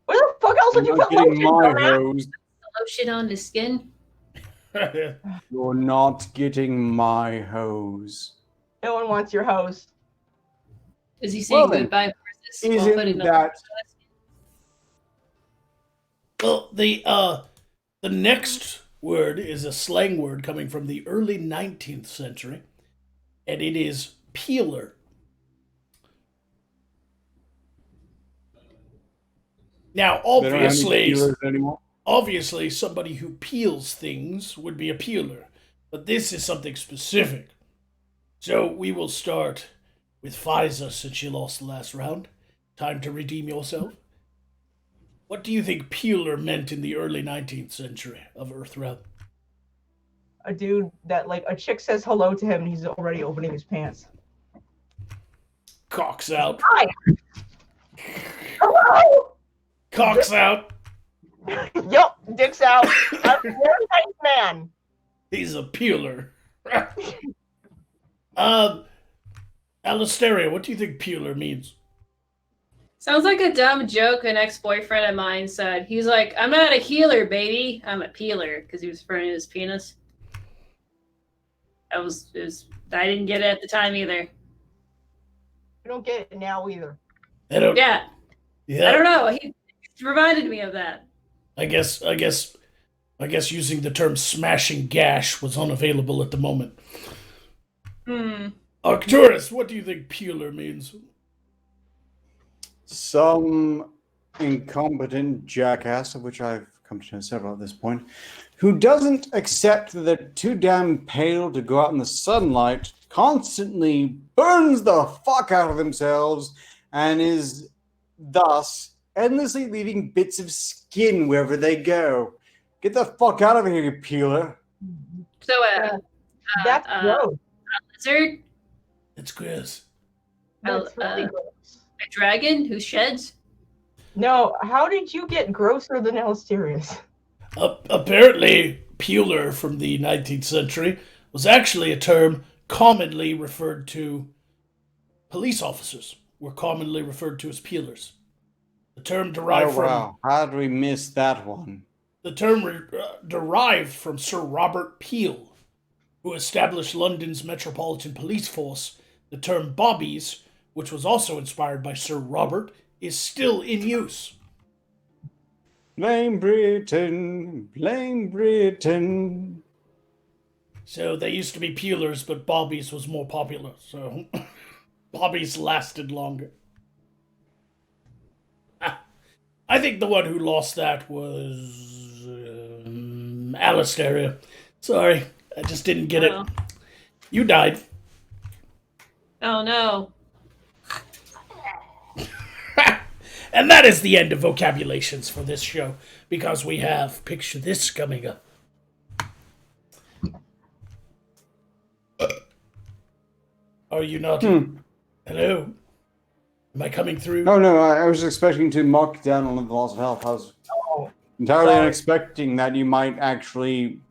Where the fuck else would You're you not put getting lotion, my dumbass? hose. Lotion on his skin? You're not getting my hose. No one wants your hose. Is he saying Well then, goodbye horses while Isn't putting the that Well, the next word is a slang word coming from the early 19th century, and it is peeler. Now, they don't have any peelers anymore? obviously, somebody who peels things would be a peeler, but this is something specific. So we will start with Fiza since she lost the last round. Time to redeem yourself. What do you think peeler meant in the early 19th century of Earthrealm? A dude that, like, a chick says hello to him and he's already opening his pants. Cocks out. Hi! Hello! Cocks out. Yup, dick's out. I'm a very nice man. He's a peeler. Alistaria, what do you think peeler means? Sounds like a dumb joke an ex-boyfriend of mine said. He's like, I'm not a healer, baby. I'm a peeler, because he was referring to his penis. I didn't get it at the time either. You don't get it now either. I don't. Yeah, Yeah. I don't know. He reminded me of that. I guess using the term smashing gash was unavailable at the moment. Arcturus, what do you think peeler means? Some incompetent jackass, of which I've come to know several at this point, who doesn't accept that they're too damn pale to go out in the sunlight, constantly burns the fuck out of themselves, and is thus endlessly leaving bits of skin wherever they go. Get the fuck out of here, you peeler. So, That's gross. lizard, It's Chris. That's really gross. a dragon who sheds. No, how did you get grosser than Alisterius? Apparently, peeler from the 19th century was actually a term commonly referred to police officers, were commonly referred to as peelers. The term derived from how did we miss that one? the term derived from Sir Robert Peel, who established London's Metropolitan Police Force. The term bobbies, which was also inspired by Sir Robert, is still in use. Blame Britain, blame Britain. So they used to be peelers, but bobbies was more popular. So bobbies lasted longer. I think the one who lost that was Alistaria. Sorry, I just didn't get Oh. it. You died. Oh no. And that is the end of Vocabulations for this show, because we have Picture This coming up. Are you not? Hello? Am I coming through? No, I was expecting to mark down on the loss of health. I was entirely sorry. unexpecting that you might actually,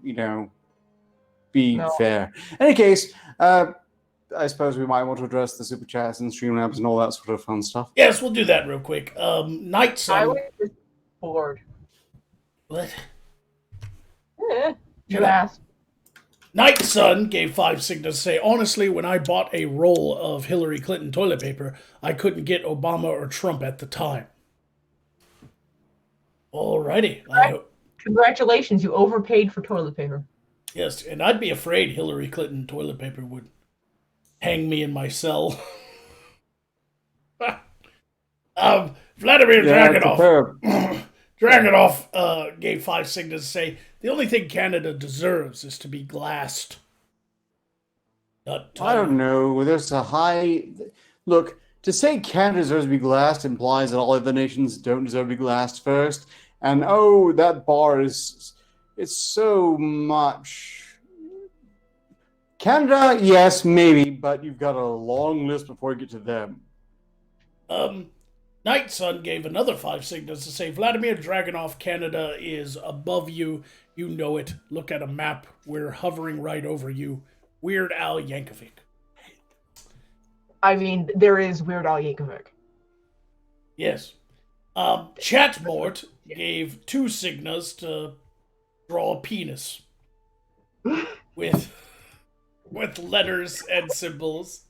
be No. fair. In any case, I suppose we might want to address the super chats and Streamlabs and all that sort of fun stuff. Yes, we'll do that real quick. Night I Sun. was just bored. What? You Shut up. asked. Night Sun gave 5 signals to say, honestly, when I bought a roll of Hillary Clinton toilet paper, I couldn't get Obama or Trump at the time. Alrighty. Congratulations, you overpaid for toilet paper. Yes, and I'd be afraid Hillary Clinton toilet paper would hang me in my cell. Vladimir Dragunov gave 5 signals to say, the only thing Canada deserves is to be glassed. I don't know. There's a high... Look, to say Canada deserves to be glassed implies that all other nations don't deserve to be glassed first, And oh, that bar it's so much. Canada, yes, maybe, but you've got a long list before you get to them. Night Sun gave another 5 signals to say Vladimir Dragunov, Canada is above you. You know it. Look at a map. We're hovering right over you. Weird Al Yankovic. I mean, there is Weird Al Yankovic. Yes. Chatmort gave 2 signals to draw a penis with letters and symbols.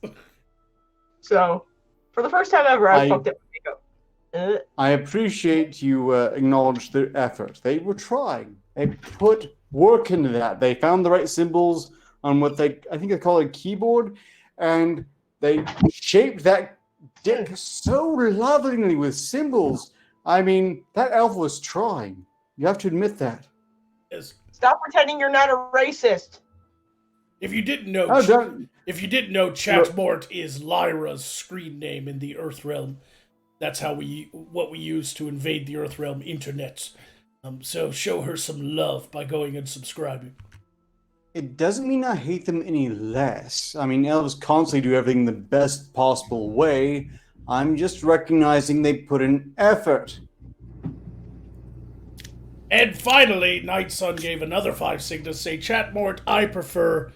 So, for the first time ever, I fucked up Magog. I appreciate you acknowledge their effort. They were trying. They put work into that. They found the right symbols on what I think they call a keyboard, and they shaped that dick so lovingly with symbols. I mean, that elf was trying. You have to admit that. Yes. Stop pretending you're not a racist. If you didn't know, Chatmort is Lyra's screen name in the Earth Realm. That's what we use to invade the Earth Realm internets. So show her some love by going and subscribing. It doesn't mean I hate them any less. I mean, elves constantly do everything the best possible way. I'm just recognizing they put in effort. And finally, Night Sun gave another 5 signals, say, Chatmort, I prefer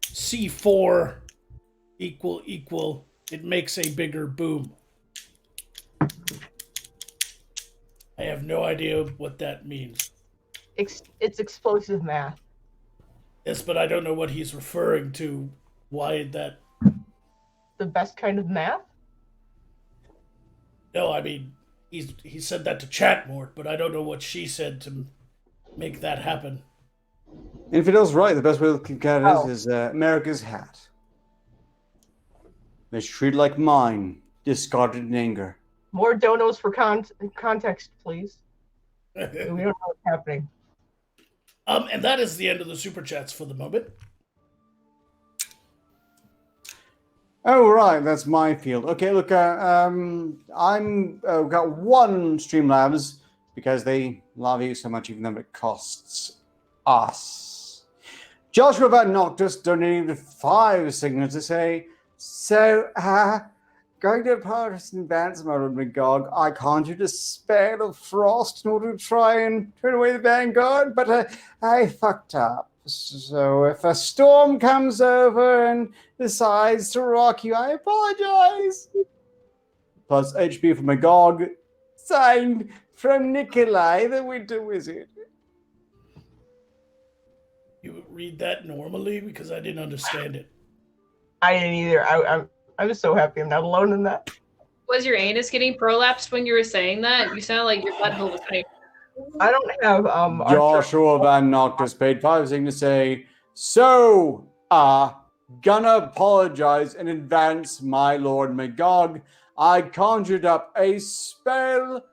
C4 equal. It makes a bigger boom. I have no idea what that means. It's explosive math. Yes, but I don't know what he's referring to. Why that? The best kind of math? No, I mean, he said that to Chatmort, but I don't know what she said to make that happen. Infidel's right. The best way to look at it is America's hat. They should treat it like mine, discarded in anger. More donos for context, please. We don't know what's happening. And that is the end of the super chats for the moment. Oh, right, that's my field. Okay, look, I'm got 1 Streamlabs because they love you so much, even though it costs us. Joshua Van Noctis donated 5 signals to say, so, going to partisan advance mode of Magog, I conjured a spell of frost in order to try and turn away the vanguard, but I fucked up. So if a storm comes over and decides to rock you, I apologize. Plus HP from Magog, signed from Nikolai, the Winter Wizard. You read that normally? Because I didn't understand it. I didn't either. I was so happy I'm not alone in that. Was your anus getting prolapsed when you were saying that? You sound like your butthole was cutting. I don't have Joshua Van Noctis paid 5 signals to say, so gonna apologize in advance, my lord Magog. I conjured up a spell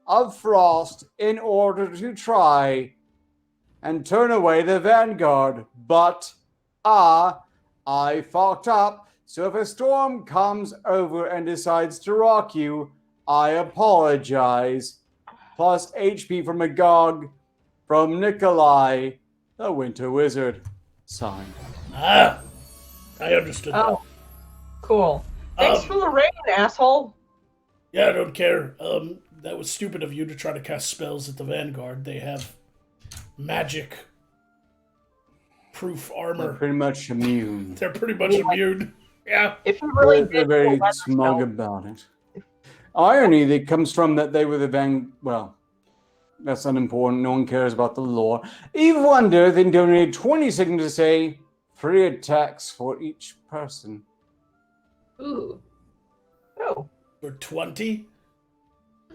of frost in order to try and turn away the vanguard, but I fucked up. So if a storm comes over and decides to rock you, I apologize. Plus HP from Magog from Nikolai, the Winter Wizard. Signed. I understood that. Oh, cool. Thanks for the rain, asshole. Yeah, I don't care. That was stupid of you to try to cast spells at the Vanguard. They have magic-proof armor. They're pretty much immune. They're pretty much immune. Yeah. If you really They're did, very smug about it. Irony that comes from that they were the well, that's unimportant. No one cares about the lore. Eve Wonder then donated 20 seconds to say 3 attacks for each person. Ooh. Oh. For 20?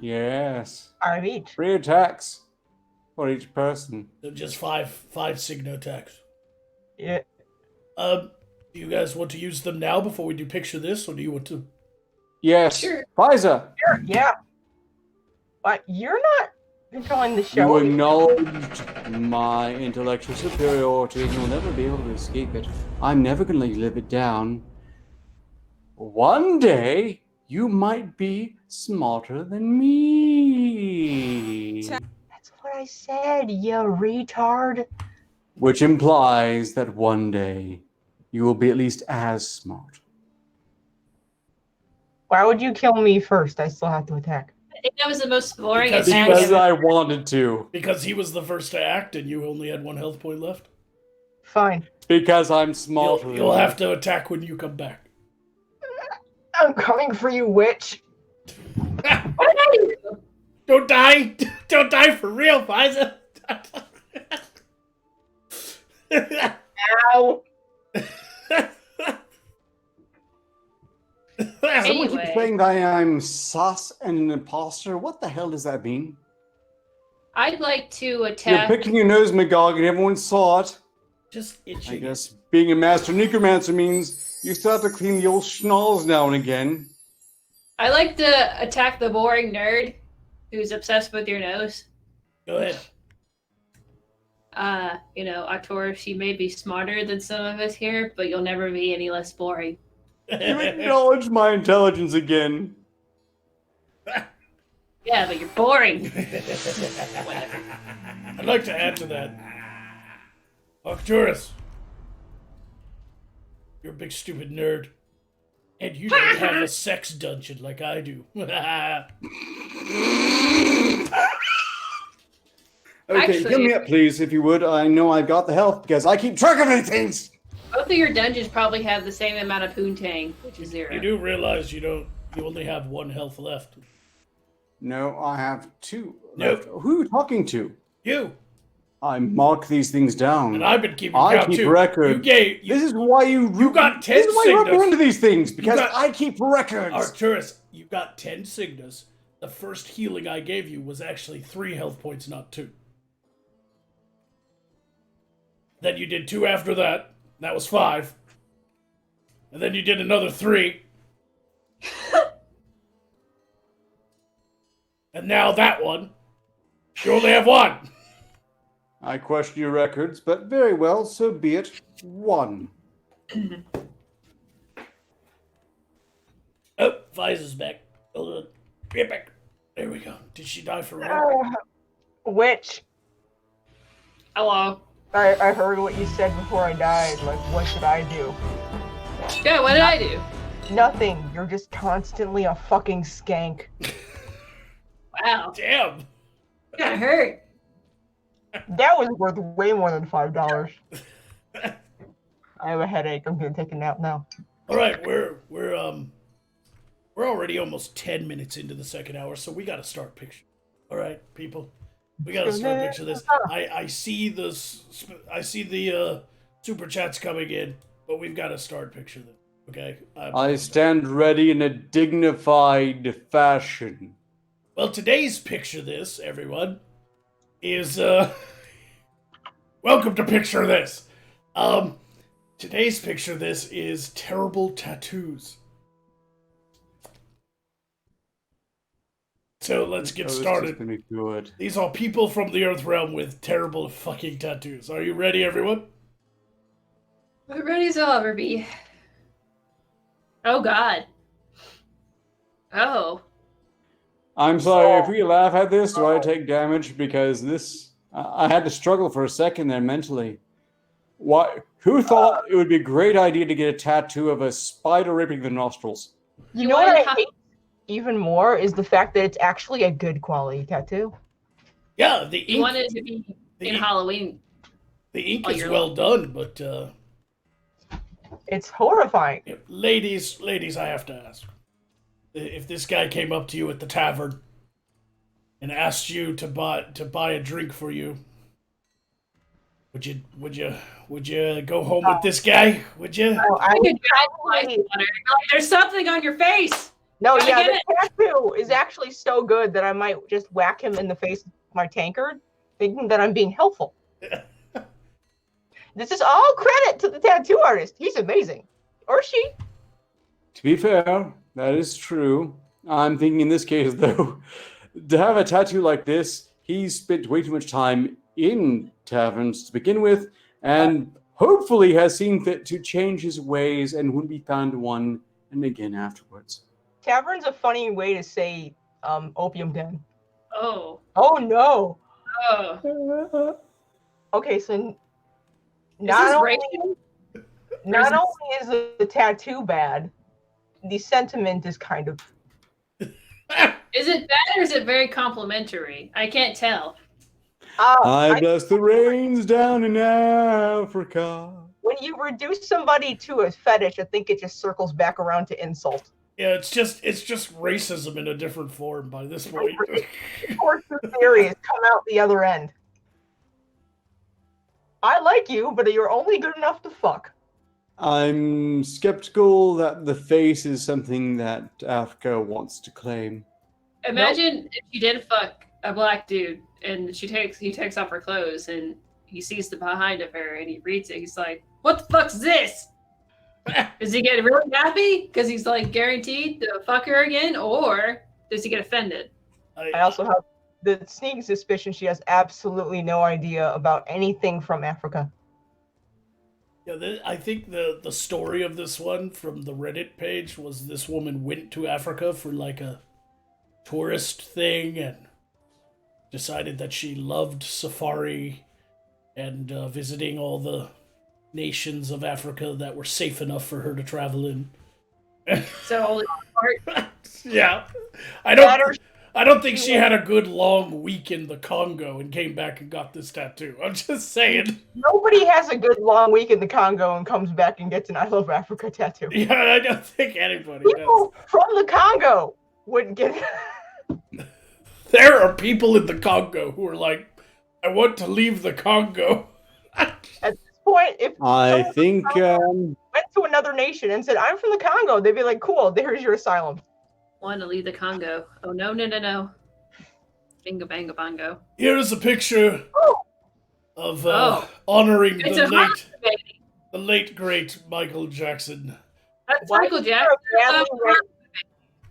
Yes. 5 each. 3 attacks for each person. So just five signo attacks. Yeah. Do you guys want to use them now before we do picture this, or do you want to? Yes. Sure. Pfizer. Sure, yeah. But you're not controlling the You show. acknowledged my intellectual superiority, and you'll never be able to escape it. I'm never going to let you live it down. One day, you might be smarter than me. That's what I said, you retard. Which implies that one day you will be at least as smart. Why would you kill me first? I still have to attack. I think that was the most boring Because attack Because ever. I wanted to. Because he was the first to act and you only had 1 health point left. Fine. Because I'm smarter. You'll have to attack when you come back. I'm coming for you, witch. What did I do? Don't die! Don't die for real, Pfizer! Ow. Someone keeps Anyway. saying that I'm sus and an imposter. What the hell does that mean? I'd like to You're attack. picking your nose, Magog, and everyone saw it. Just I itching. guess being a master necromancer means you still have to clean the old schnalls now and again. I like to attack the boring nerd who's obsessed with your nose. Go ahead. Arcturus, you may be smarter than some of us here, but you'll never be any less boring. You acknowledge my intelligence again. Yeah, but you're boring. I'd like to add to that. Arcturus. You're a big stupid nerd. And you don't have a sex dungeon like I do. Okay, Actually- heal me up, please, if you would. I know I've got the health because I keep track of these things. Both of your dungeons probably have the same amount of poontang, which is 0. You do realize you only have 1 health left. No, I have 2 Nope. left. Who are you talking to? You. I mark these things down. And I've been keeping I count keep too. record. This This is why you got 10 This is why you signals. run into these things because got- I keep records. Arcturus, you got 10 Signas. The first healing I gave you was actually 3 health points, not 2. Then you did 2 after that. That was 5. And then you did another 3. And now that one. You only have 1. I question your records, but very well, so be it. 1. Oh, Viza's back. Hold on. Get back. There we go. Did she die for real? Witch. Hello. I heard what you said before I died. Like, what should I do? Yeah, what did I do? Nothing. You're just constantly a fucking skank. Wow. Damn. Got hurt. That was worth way more than $5. I have a headache. I'm gonna take a nap now. All right, we're already almost 10 minutes into the second hour, so we got to start picture. All right, people, we got to start picture this. I see the super chats coming in, but we've got to start picture this. Okay. I stand ready in a dignified fashion. Well, today's picture this, everyone, is welcome to picture this. Today's picture this is terrible tattoos. So let's get This is started. gonna be good. These are people from the Earth Realm with terrible fucking tattoos. Are you ready, everyone? We're ready as I'll ever be. Oh, God. Oh. I'm sorry, if we laugh at this, do I take damage? Because this, I had to struggle for a second there mentally. Why? Who thought it would be a great idea to get a tattoo of a spider ripping the nostrils? You know what I hate even more is the fact that it's actually a good quality tattoo. Yeah, the You ink, wanted to be in ink- Halloween. the ink Oh, is you're- well done, but It's horrifying. ladies, I have to ask. If this guy came up to you at the tavern and asked you to buy a drink for you, would you go home with this guy? Would you? Oh, I You would could try to like, there's something on your face. No, Gotta yeah, get the tattoo is actually so good that I might just whack him in the face with my tankard, thinking that I'm being helpful. This is all credit to the tattoo artist. He's amazing. Or she. To be fair, that is true. I'm thinking in this case, though, to have a tattoo like this, he's spent way too much time in taverns to begin with, and hopefully has seen fit to change his ways and wouldn't be found one and again afterwards. Tavern's a funny way to say opium den. Oh. Oh no. Oh, Okay, so is not this only, racial? not only is the tattoo bad, the sentiment is kind of. Is it bad or is it very complimentary? I can't tell. I bless the rains down in Africa. When you reduce somebody to a fetish, I think it just circles back around to insult. Yeah, it's just racism in a different form by this point. Of course, the theory has come out the other end. I like you, but you're only good enough to fuck. I'm skeptical that the face is something that Africa wants to claim. Imagine if you did fuck a black dude and he takes off her clothes and he sees the behind of her and he reads it. He's like, "What the fuck's this?" Does he get really happy because he's like guaranteed to fuck her again, or does he get offended? I also have the sneaking suspicion she has absolutely no idea about anything from Africa. Yeah, I think the story of this one from the Reddit page was this woman went to Africa for like a tourist thing and decided that she loved safari and visiting all the nations of Africa that were safe enough for her to travel in. So only part. Yeah, I don't think she had a good long week in the Congo and came back and got this tattoo. I'm just saying. Nobody has a good long week in the Congo and comes back and gets an I Love Africa tattoo. Yeah, I don't think anybody People from the Congo would get. There are people in the Congo who are like, I want to leave the Congo. At this point, if I think went to another nation and said, "I'm from the Congo," they'd be like, "Cool, there's your asylum." Want to leave the Congo? Oh no. Bingo bango bongo. Here is a picture of honoring the late great Michael Jackson. That's Michael Jackson.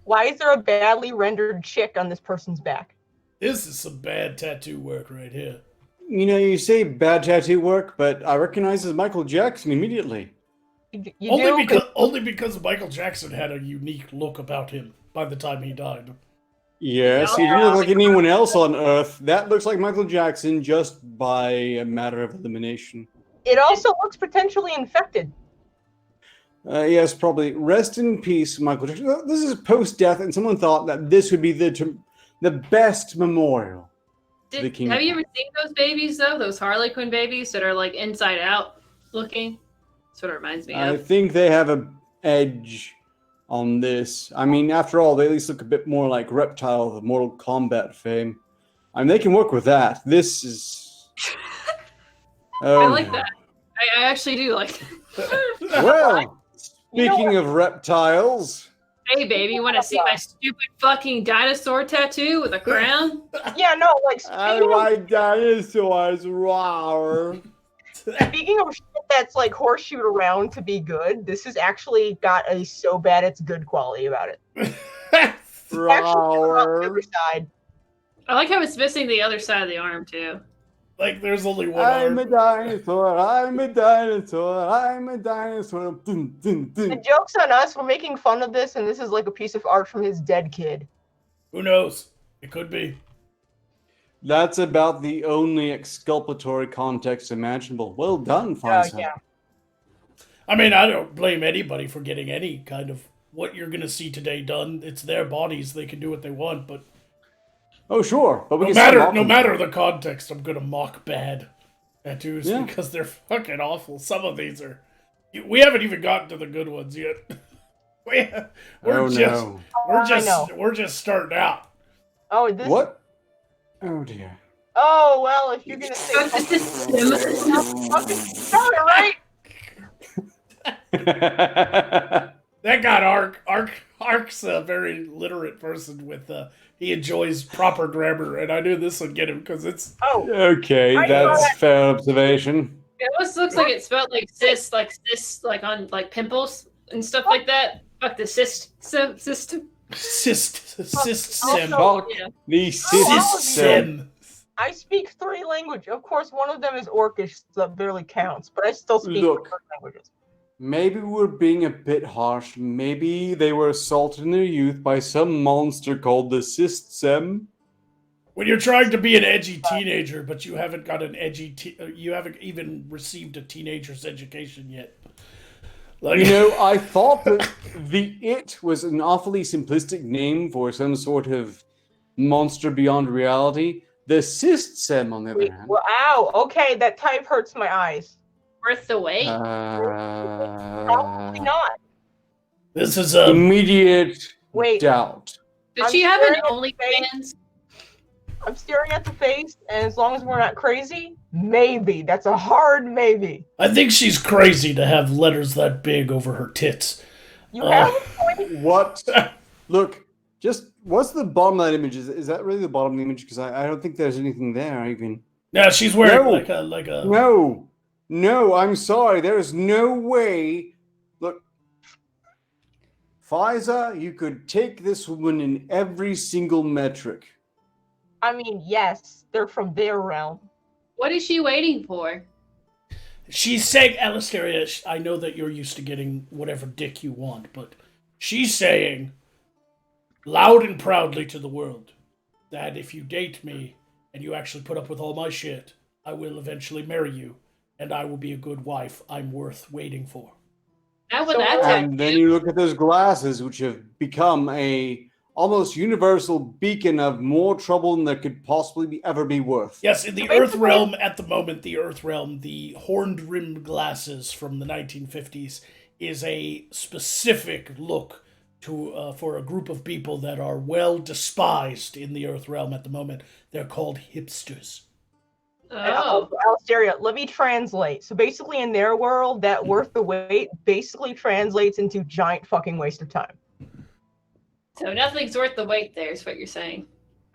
Why is there a badly rendered chick on this person's back? This is some bad tattoo work right here. You know, you say bad tattoo work, but I recognize as Michael Jackson immediately. Only because Michael Jackson had a unique look about him by the time he died. Yes, he didn't look like anyone else on Earth. That looks like Michael Jackson just by a matter of elimination. It also looks potentially infected. Yes, probably. Rest in peace, Michael Jackson. This is post-death, and someone thought that this would be the best memorial. Have you ever seen those babies, though? Those Harlequin babies that are, like, inside out looking? That's what it reminds me of. I think they have an edge on this. I mean, after all, they at least look a bit more like Reptile of Mortal Kombat fame. I mean, they can work with that. This is... I like that. I actually do like that. Well, speaking of reptiles... Hey, baby, you want to see my stupid fucking dinosaur tattoo with a crown? Yeah, no, like... I like dinosaurs, wow. Speaking of shit that's like horseshoed around to be good, this has actually got a so bad it's good quality about it. I like how it's missing the other side of the arm too. Like there's only one I'm arm. A dinosaur, I'm a dinosaur, I'm a dinosaur. Dun, dun, dun. The joke's on us, we're making fun of this, and this is like a piece of art from his dead kid. Who knows? It could be. That's about the only exculpatory context imaginable. Well done, Faisal. Yeah. I mean, I don't blame anybody for getting any kind of what you're going to see today done. It's their bodies. They can do what they want, but... Oh, sure. But no matter the context, I'm going to mock bad tattoos because they're fucking awful. Some of these are... We haven't even gotten to the good ones yet. We're just starting out. Oh, this... What? Oh, dear. Oh, well, if you're going to say... Sorry, right? That got Ark's a very literate person with he enjoys proper grammar, and I knew this would get him because it's okay. That's fair observation. It almost looks like it's spelled like cyst, like on like pimples and stuff like that. Fuck the cyst system. Cyst sim. The cyst sim. I speak 3 languages. Of course, one of them is Orcish, so that barely counts, but I still speak 3 languages. Maybe we're being a bit harsh. Maybe they were assaulted in their youth by some monster called the system. When you're trying to be an edgy teenager, but you haven't got an edgy, you haven't even received a teenager's education yet. Like, You know, I thought that the It was an awfully simplistic name for some sort of monster beyond reality. The System, on the other Wait, hand. well, ow. Okay, that type hurts my eyes. Worth the wait. Probably not. this is Immediate Wait. doubt. Did I'm she have an staring at OnlyFans? I'm staring at the face, and as long as we're not crazy, maybe. That's a hard maybe. I think she's crazy to have letters that big over her tits. You have a point. What? Look, just what's the bottom of that image? Is that really the bottom of the image? Because I don't think there's anything there even. Yeah, she's wearing No. like a. No, I'm sorry. There is no way. Look, Pfizer, you could take this woman in every single metric. I mean, yes, they're from their realm. What is she waiting for? She's saying, Alistair, I know that you're used to getting whatever dick you want, but she's saying, loud and proudly to the world, that if you date me and you actually put up with all my shit, I will eventually marry you, and I will be a good wife I'm worth waiting for. Now with So- that And then you look at those glasses, which have become a almost universal beacon of more trouble than there could possibly ever be worth. Yes, in the So Earth basically- realm, at the moment, the horned-rimmed glasses from the 1950s is a specific look to for a group of people that are well despised in the Earth realm at the moment. They're called hipsters. Oh. Alistair, let me translate. So basically, in their world, that worth the wait basically translates into giant fucking waste of time. So nothing's worth the wait there, is what you're saying.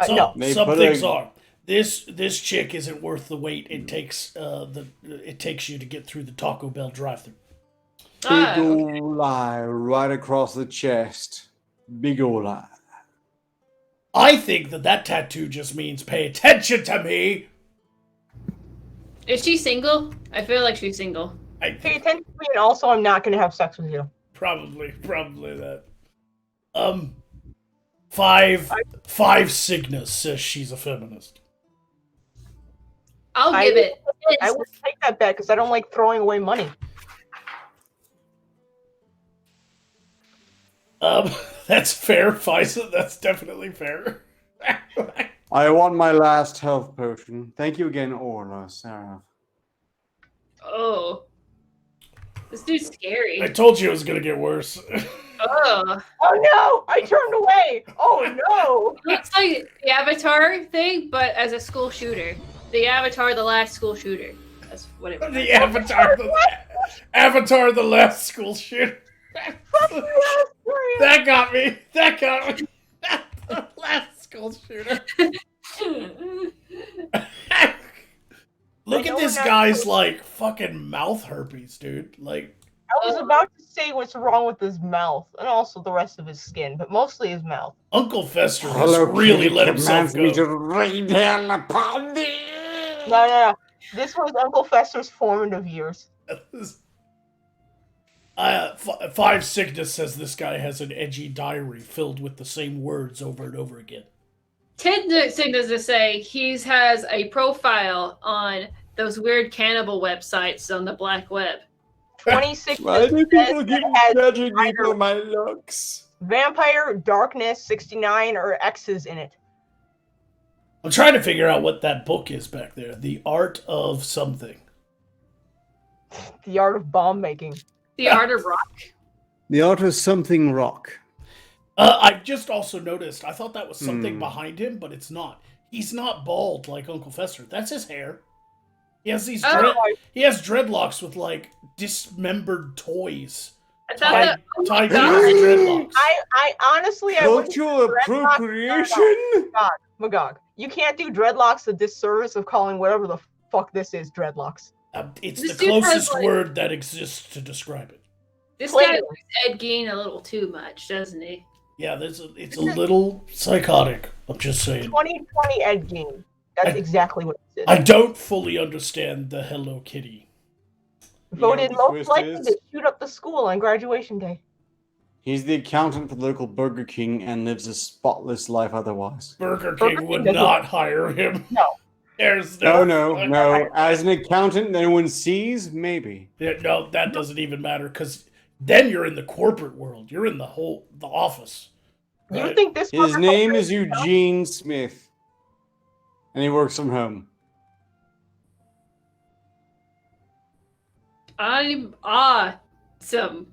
No. They Some put things a- are. This chick isn't worth the wait. It takes you to get through the Taco Bell drive-thru. Big Oh, ol' eye right across the chest. Big ol' eye. I think that tattoo just means pay attention to me. is she single? I feel like she's single. I Pay think attention to me, and also, I'm not going to have sex with you. probably that. Five Cygnus says she's a feminist. I'll I- give it. I would take that bet because I don't like throwing away money. That's fair, Fisa. That's definitely fair. I want my last health potion. Thank you again, Orla, Sarah. Oh. This dude's scary. I told you it was gonna get worse. Oh. Oh no! I turned away! Oh no! Looks like the Avatar thing, but as a school shooter. The Avatar, the last school shooter. That's what it was. The Avatar, the last school shooter. That got me. The last school shooter. Look I at know this we're not guy's supposed- like fucking mouth herpes, dude. Like, I was about to say what's wrong with his mouth and also the rest of his skin, but mostly his mouth. Uncle Fester has really let himself go. rain down upon thee. No. This was Uncle Fester's formative years. Five Cygnus says this guy has an edgy diary filled with the same words over and over again. 10 signals to say he has a profile on those weird cannibal websites on the black web. 26 Why do people keep has judging me either for my looks? Vampire, Darkness, 69, or X's in it. I'm trying to figure out what that book is back there. The Art of Something. The Art of Bomb Making. The Art of Rock. The art of something rock. I just also noticed, I thought that was something Hmm. behind him, but it's not. He's not bald like Uncle Fester. That's his hair. He has these Oh. he has dreadlocks with like dismembered toys I thought tied, that. Oh my tied to God. his dreadlocks. I honestly, I wouldn't Cultural do dreadlocks. appropriation? Magog, you can't do dreadlocks the disservice of calling whatever the fuck this is dreadlocks. It's This the dude has, closest like- word that exists to describe it. This Wait. guy likes Ed Gein a little too much, doesn't he? Yeah, it's a little psychotic. I'm just saying. 2020 Ed Gein. That's exactly what it is. I don't fully understand the Hello Kitty. Voted You know what the most twist likely is? to shoot up the school on graduation day. He's the accountant for the local Burger King and lives a spotless life otherwise. Burger Burger King would King doesn't- not hire him. No. There's No. As an accountant that anyone sees, maybe. Yeah, no, that doesn't even matter because then you're in the corporate world. You're in the office. You right? think this? His Burger name King- is Eugene Smith. And he works from home. I'm awesome.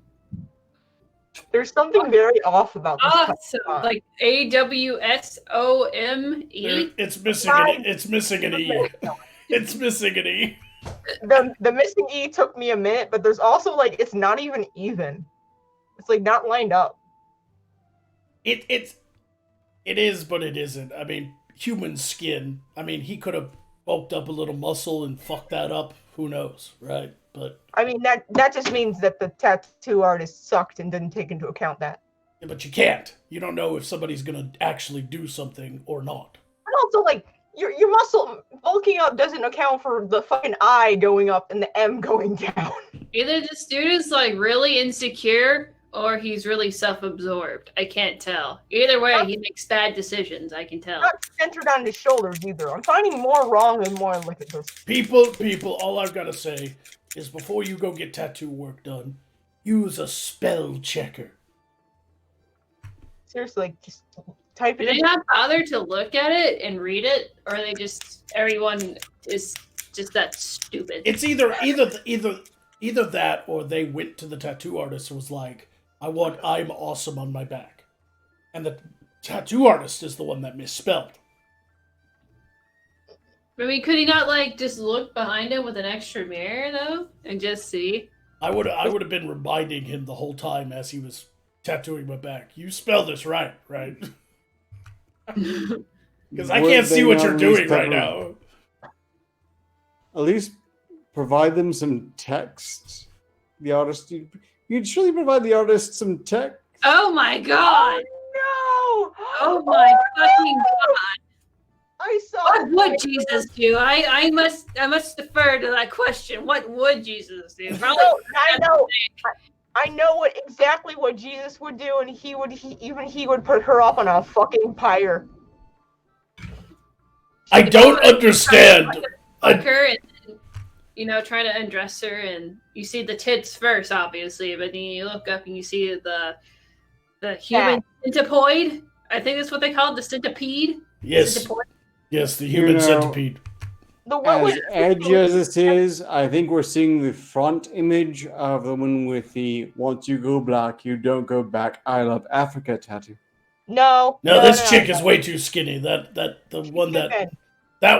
There's something very off about this. Awesome. cutscene. Like AWSOME. It's missing an E. It's missing an E. It's missing an E. The missing E took me a minute, but there's also like it's not even even. It's like not lined up. It is, but it isn't. I mean, human skin. I mean, he could have bulked up a little muscle and fucked that up. Who knows, right? But I mean that just means that the tattoo artist sucked and didn't take into account that. yeah, but you can't. You don't know if somebody's gonna actually do something or not. And also like your muscle bulking up doesn't account for the fucking I going up and the M going down. Either this dude is like really insecure or he's really self-absorbed. I can't tell. Either way, he makes bad decisions. I can tell. Not centered on his shoulders either. I'm finding more wrong and more look at this. People, all I've gotta say is before you go get tattoo work done, use a spell checker. Seriously, like just type Do it they in. not bother to look at it and read it, or are they just everyone is just that stupid? It's either that or they went to the tattoo artist and was like, I want I'm awesome on my back. And the tattoo artist is the one that misspelled. I mean, could he not like just look behind him with an extra mirror though, and just see? I would have been reminding him the whole time as he was tattooing my back. You spell this right? Because I can't see what you're doing right now. At least provide them some text. The artist, you'd surely provide the artist some text. Oh my god! No! Oh my fucking god! I saw What it. would Jesus do? I must defer to that question. What would Jesus do? Probably No, I know exactly what Jesus would do, and he would put her up on a fucking pyre. I don't understand. fuck her and try to undress her, and you see the tits first, obviously, but then you look up and you see the human centipoid. I think that's what they call it, the centipede. Yes. Centipede. Yes, the human centipede. As edgy as this is, I think we're seeing the front image of the one with the "Once you go black, you don't go back. I love Africa" tattoo. No, this chick is way too skinny. That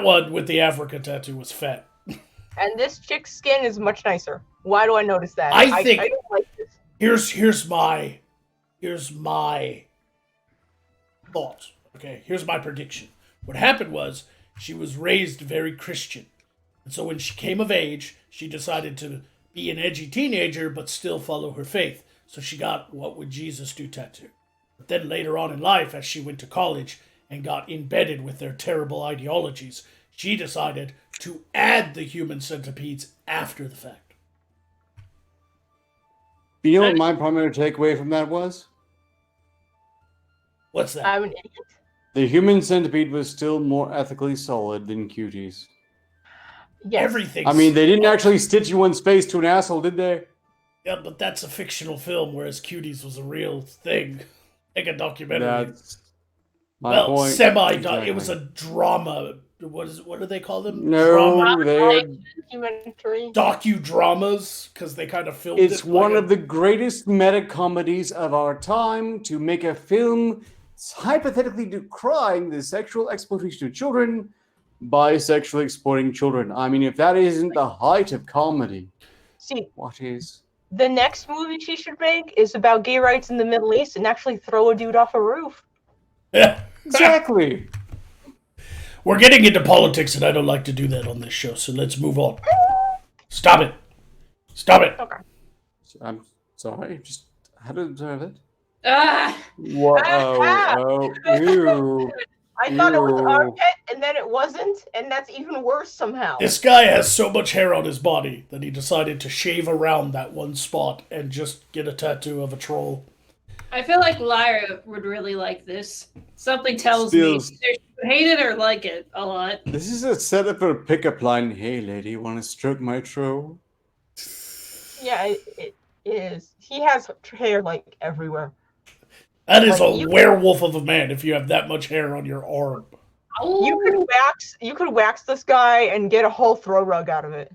one with the Africa tattoo was fat. And this chick's skin is much nicer. Why do I notice that? I think I don't like this. here's my thought. Okay, here's my prediction. What happened was she was raised very Christian, and so when she came of age, she decided to be an edgy teenager but still follow her faith. So she got "What Would Jesus Do" tattoo. But then later on in life, as she went to college and got embedded with their terrible ideologies, she decided to add the human centipedes after the fact. You know what my primary takeaway from that was? What's that? I'm an idiot. The human centipede was still more ethically solid than cuties. Yes. Everything. I mean, they didn't actually stitch one's face to an asshole, did they? Yeah, but that's a fictional film, whereas Cuties was a real thing. Like a documentary. That's my point. Exactly. It was a drama. What do they call them? No, they're... Documentary. Docudramas, because they kind of filmed it. It's one of the greatest meta-comedies of our time to make a film hypothetically decrying the sexual exploitation of children by sexually exploiting children. I mean, if that isn't the height of comedy, See, what is? the next movie she should make is about gay rights in the Middle East and actually throw a dude off a roof. Yeah. Exactly. We're getting into politics, and I don't like to do that on this show, so let's move on. Stop it. Stop it. Okay. I'm sorry, just had to observe it. Ah! Whoa, oh, ew. I thought it was Ew. armpit, and then it wasn't, and that's even worse somehow. This guy has so much hair on his body that he decided to shave around that one spot and just get a tattoo of a troll. I feel like Lyra would really like this. Something tells me Feels- she would hate it or like it a lot. This is a setup for a pickup line. Hey, lady, want to stroke my troll? Yeah, it is. He has hair like everywhere. That is Like, a you- werewolf of a man if you have that much hair on your arm. You could wax this guy and get a whole throw rug out of it.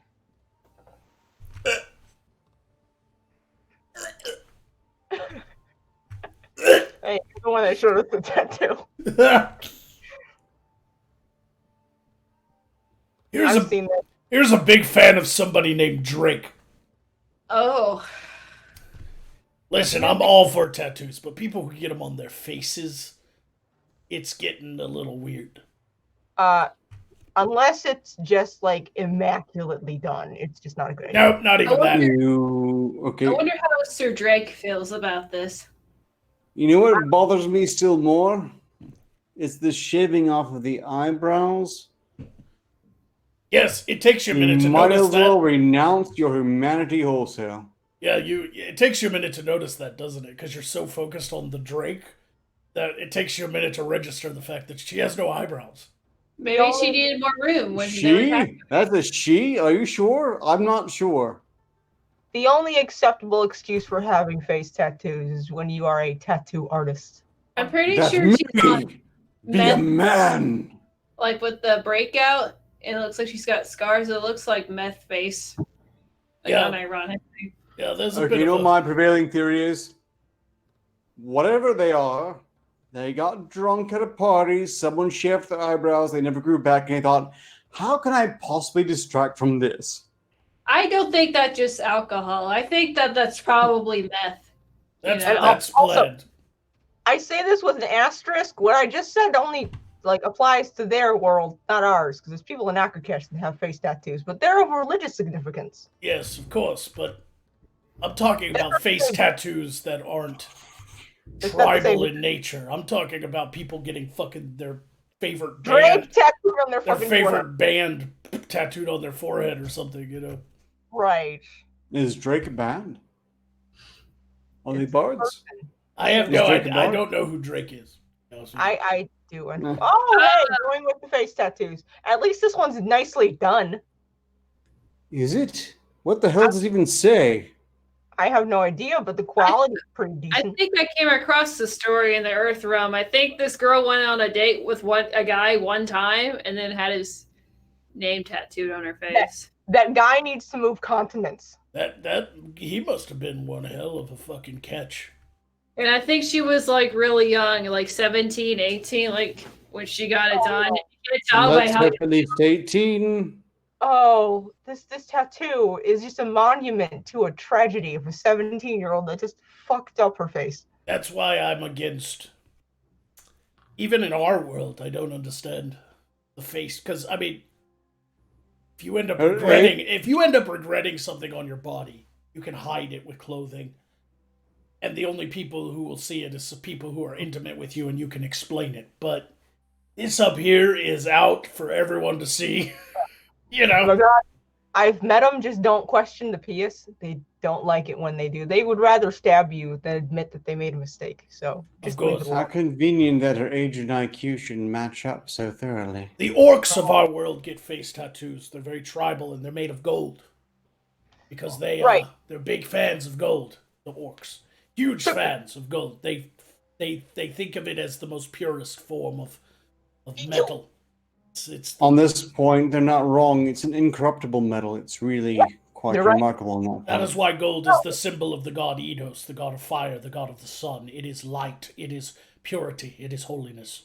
Hey, you're the one that showed us the tattoo. I've seen that. Here's a big fan of somebody named Drake. Oh. Listen, I'm all for tattoos, but people who get them on their faces, it's getting a little weird. Unless it's just like immaculately done, it's just not a good idea. Nope, not even that. Okay. I wonder how Sir Drake feels about this. You know what bothers me still more? It's the shaving off of the eyebrows. Yes, it takes you a minute to You might notice as well that. renounce your humanity wholesale. Yeah, it takes you a minute to notice that, doesn't it? Because you're so focused on the Drake that it takes you a minute to register the fact that she has no eyebrows. Maybe she needed more room when they were attacking. She? That's a she? Are you sure? I'm not sure. The only acceptable excuse for having face tattoos is when you are a tattoo artist. I'm pretty That's sure me. she's on Be a man. like with the breakout, and it looks like she's got scars. It looks like meth face. Like, Yeah. unironically. Yeah, there's a Okay, bit you know of what my prevailing theory is? Whatever they are, they got drunk at a party, someone shaved their eyebrows, they never grew back, and they thought, how can I possibly distract from this? I don't think that's just alcohol. I think that's probably meth. That's You know? that's Also- planned. I say this with an asterisk. What I just said only like applies to their world, not ours, because there's people in Akakesh that have face tattoos, but they're of religious significance. Yes, of course, but I'm talking about face tattoos that aren't It's not the tribal same. in nature. I'm talking about people getting fucking their favorite Drake band, tattooed on their their fucking favorite forehead. band tattooed on their forehead or something, you know. Right. Is Drake a band? Are they bards? I have Is no Drake a idea. I bard? don't know who Drake is. to be honest with you. I do. And No. oh, hey, going with the face tattoos. At least this one's nicely done. Is it? What the hell does it even say? I have no idea, but the quality is pretty I decent. think I came across the story in the Earth Realm. I think this girl went on a date with a guy one time and then had his name tattooed on her face. That guy needs to move continents. That he must have been one hell of a fucking catch. And I think she was like really young, like 17, 18, like when she got it done. You can tell by Let's how hope at least 18. Oh, this tattoo is just a monument to a tragedy of a 17-year-old that just fucked up her face. That's why I'm against. Even in our world, I don't understand the face because I mean, if you end up regretting something on your body, you can hide it with clothing, and the only people who will see it is the people who are intimate with you, and you can explain it. But this up here is out for everyone to see. You Oh my know, God. I've met them, just don't question the PS. They don't like it when they do. They would rather stab you than admit that they made a mistake. So just leave course. it How alone. convenient that her age and IQ should match up so thoroughly. the orcs of our world get face tattoos. They're very tribal and they're made of gold because Right. they're big fans of gold. The orcs, huge fans of gold. They think of it as the most purest form of metal. It's On this point, they're not wrong. It's an incorruptible metal. It's really quite you're right. remarkable in that that point. is why gold is the symbol of the god Eidos, the god of fire, the god of the sun. It is light. It is purity. It is holiness.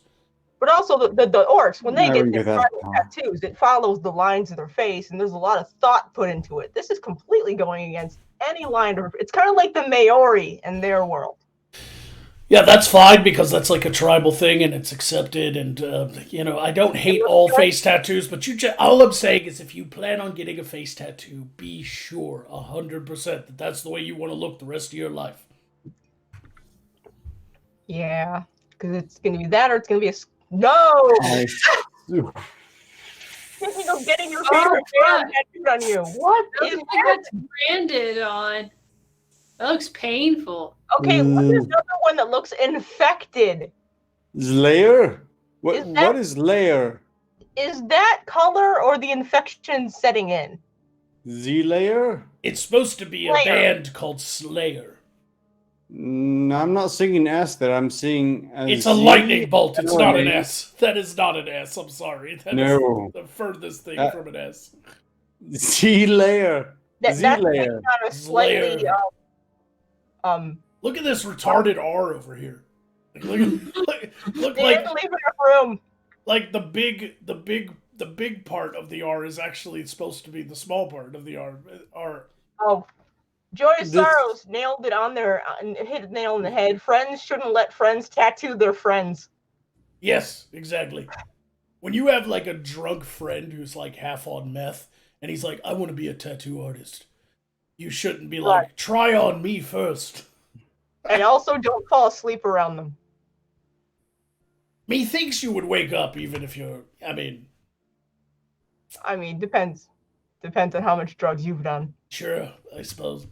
But also the orcs, when they Never get get their that tribal far. tattoos, it follows the lines of their face, and there's a lot of thought put into it. This is completely going against any line of. It's kind of like the Maori in their world. Yeah, that's fine because that's like a tribal thing and it's accepted. And I don't hate all face tattoos, but all I'm saying is if you plan on getting a face tattoo, be sure 100% that that's the way you want to look the rest of your life. Yeah, because it's gonna be that, or it's gonna be no. I- Thinking of getting your Oh, favorite God. band tattooed on you. What is Nothing that? that's branded on. That looks painful. Okay, look at another one that looks infected. Layer? Is that- What is layer? Is that color or the infection setting in? Z layer? It's supposed to be a Slayer. band called Slayer. I'm not seeing S there. I'm seeing a It's a Z. lightning bolt. It's not an No. S. That is not an S. I'm sorry. That is No. the furthest thing from an S. Z layer. That's Z layer. kind of slightly Slayer. Look at this retarded R over here. Look They like didn't leave enough room. like the big part of the R is actually supposed to be the small part of the R. Oh, Joy of This- Sorrows nailed it on there and hit the nail on the head. Friends shouldn't let friends tattoo their friends. Yes, exactly. When you have like a drunk friend who's like half on meth and he's like, I want to be a tattoo artist. You shouldn't be like, Right. try on me first. And also don't fall asleep around them. Methinks you would wake up even if you're, I mean, depends. Depends on how much drugs you've done. sure, I suppose.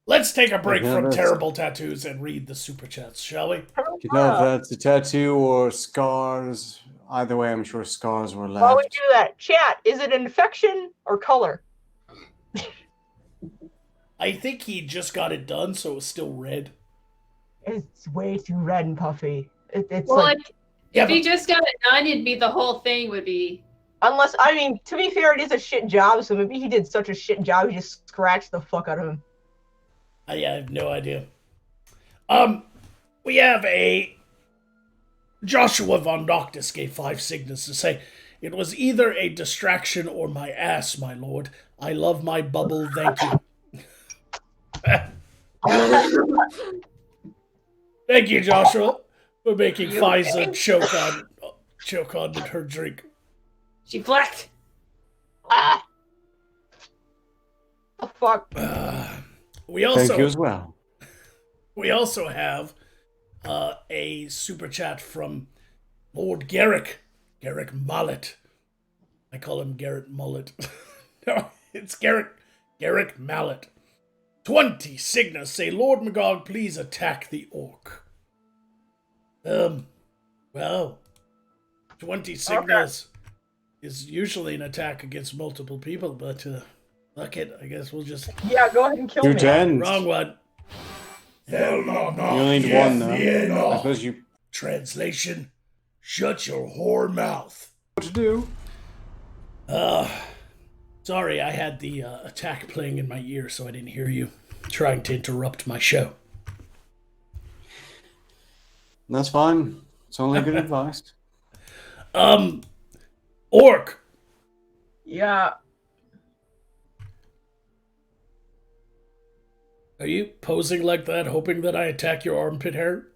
Let's take a break Yeah, from that's- terrible tattoos and read the super chats, shall we? You know if that's a tattoo or scars. Either way, I'm sure scars were left. While we do that, chat, is it infection or color? I think he just got it done, so it's still red. It's way too red and puffy. It's Well, like, Yeah, if he but just got it done, it'd be the whole thing would be. unless, I mean, to be fair, it is a shit job, so maybe he did such a shit job, he just scratched the fuck out of him. I have no idea. We have a Joshua von Noctis gave 5 signals to say, it was either a distraction or my ass, my lord. I love my bubble, thank you. Thank you, Joshua, for making Faiza choke on her drink. She flacked. Ah! The fuck? We Thank you also as well. have a super chat from Lord Garrick Mullet. I call him Garrett Mullet. No, it's Garrick Mallet. 20 Signas say, Lord Magog, please attack the orc. Well, 20 Signas is usually an attack against multiple people, but fuck it, I guess we'll just... Yeah, go ahead and kill me. 2 tens. Wrong one. You only need one though. I suppose you Translation, shut your whore mouth. what to do. Sorry, I had the attack playing in my ear, so I didn't hear you trying to interrupt my show. That's fine. It's only good advice. Orc, Yeah. are you posing like that, hoping that I attack your armpit hair?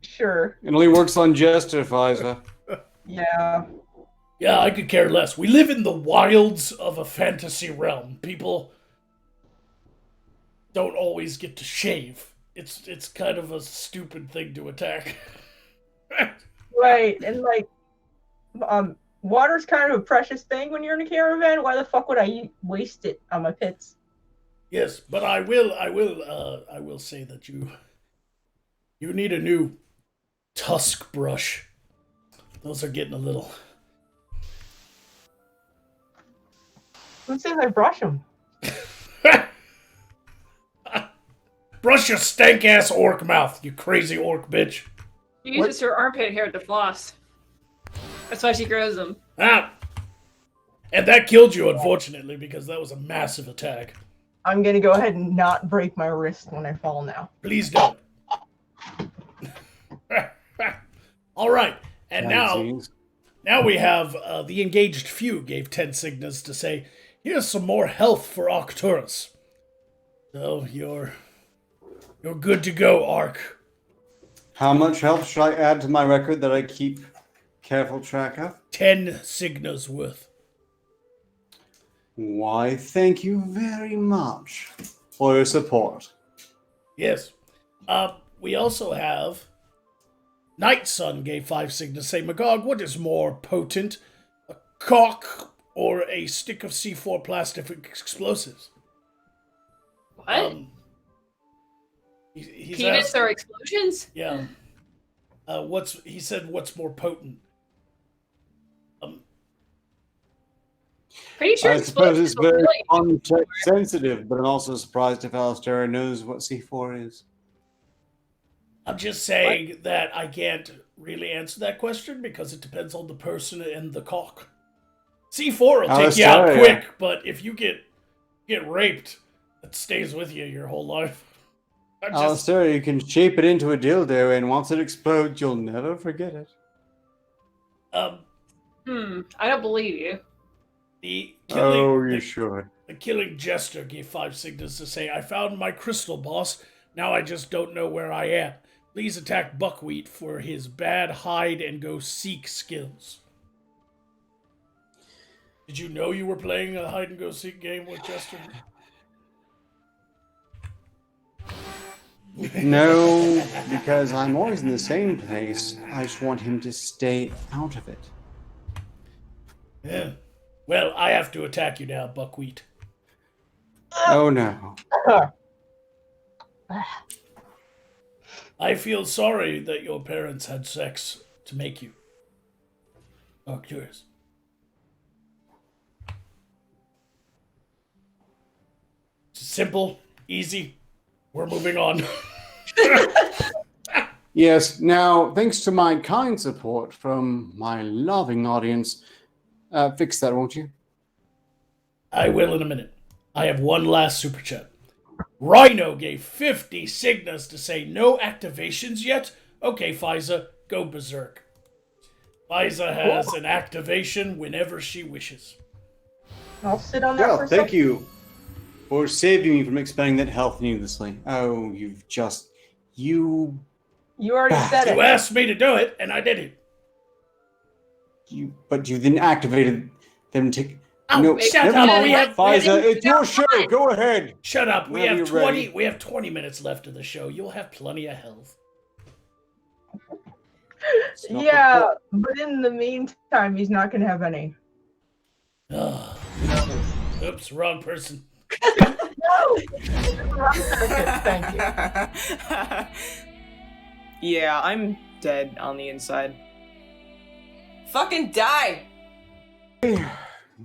Sure. It only works on Jester, Pfizer. Yeah. Yeah, I could care less. We live in the wilds of a fantasy realm. People don't always get to shave. It's kind of a stupid thing to attack. Right, and like, water's kind of a precious thing when you're in a caravan. Why the fuck would I waste it on my pits? Yes, but I will say that you need a new tusk brush. Those are getting a little... Who says I brush them? Brush your stank ass orc mouth, you crazy orc bitch. She uses her armpit hair to floss. That's why she grows them. Ah! And that killed you, unfortunately, because that was a massive attack. I'm gonna go ahead and not break my wrist when I fall now. Please don't. All right, and now we have the engaged few gave 10 signas to say, here's some more health for Arcturus. So you're good to go, Arc. How much health should I add to my record that I keep careful track of? 10 signas worth. Why, thank you very much for your support. Yes. We also have Night Sun gave 5 signas. Say, Magog, what is more potent, a cock or a stick of C4 plastic explosives? What? He's Penis asking, or explosions? yeah. He said what's more potent? Pretty sure I suppose explosions it's are very really context sensitive, but I'm also surprised if Alistair knows what C4 is. I'm just saying that I can't really answer that question because it depends on the person and the cock. C4 will take you out Alistair, quick, but if you get raped, it stays with you your whole life. Alistair, you can shape it into a dildo, and once it explodes, you'll never forget it. I don't believe you. The killing, Oh, you should. The killing jester gave 5 signals to say, "I found my crystal, boss. Now I just don't know where I am. Please attack Buckwheat for his bad hide and go seek skills." Did you know you were playing a hide and go seek game with Jester? No, because I'm always in the same place. I just want him to stay out of it. Yeah. Well, I have to attack you now, Buckwheat. Oh no. I feel sorry that your parents had sex to make you. Oh, curious. Simple, easy. We're moving on. Yes, now, thanks to my kind support from my loving audience, fix that, won't you? I will in a minute. I have one last super chat. Rhino gave 50 signals to say no activations yet. Okay, Fiza, go berserk. Fiza has an activation whenever she wishes. I'll sit on that for Well, a thank second. you for saving me from expending that health needlessly. Oh, you You already said You it. asked me to do it, and I did it. but you then activated them to... Oh, no, shut never up. mind. We have- Fiza, it's your show. Go ahead. Shut up. We Whenever have you're 20 ready. we have 20 minutes left of the show. You'll have plenty of health. not Yeah, but in the meantime, he's not going to have any. Ah. Oops, wrong person. No! Thank you. Yeah, I'm dead on the inside. Fucking die!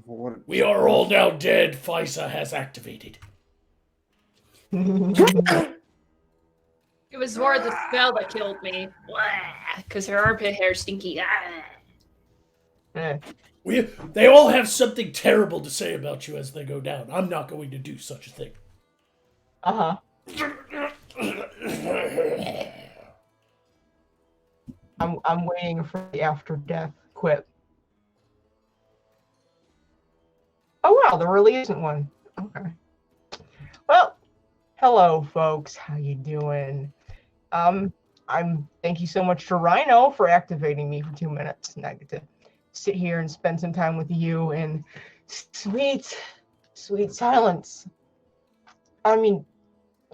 What- We are all now dead. Fiza has activated. It was more the spell that killed me. Because her armpit hair is stinky. Eh. They all have something terrible to say about you as they go down. I'm not going to do such a thing. Uh-huh. I'm waiting for the after death quip. Oh wow, there really isn't one. Okay. Well, hello folks. How you doing? Thank you so much to Rhino for activating me for 2 minutes. And I get to sit here and spend some time with you in sweet silence. I mean,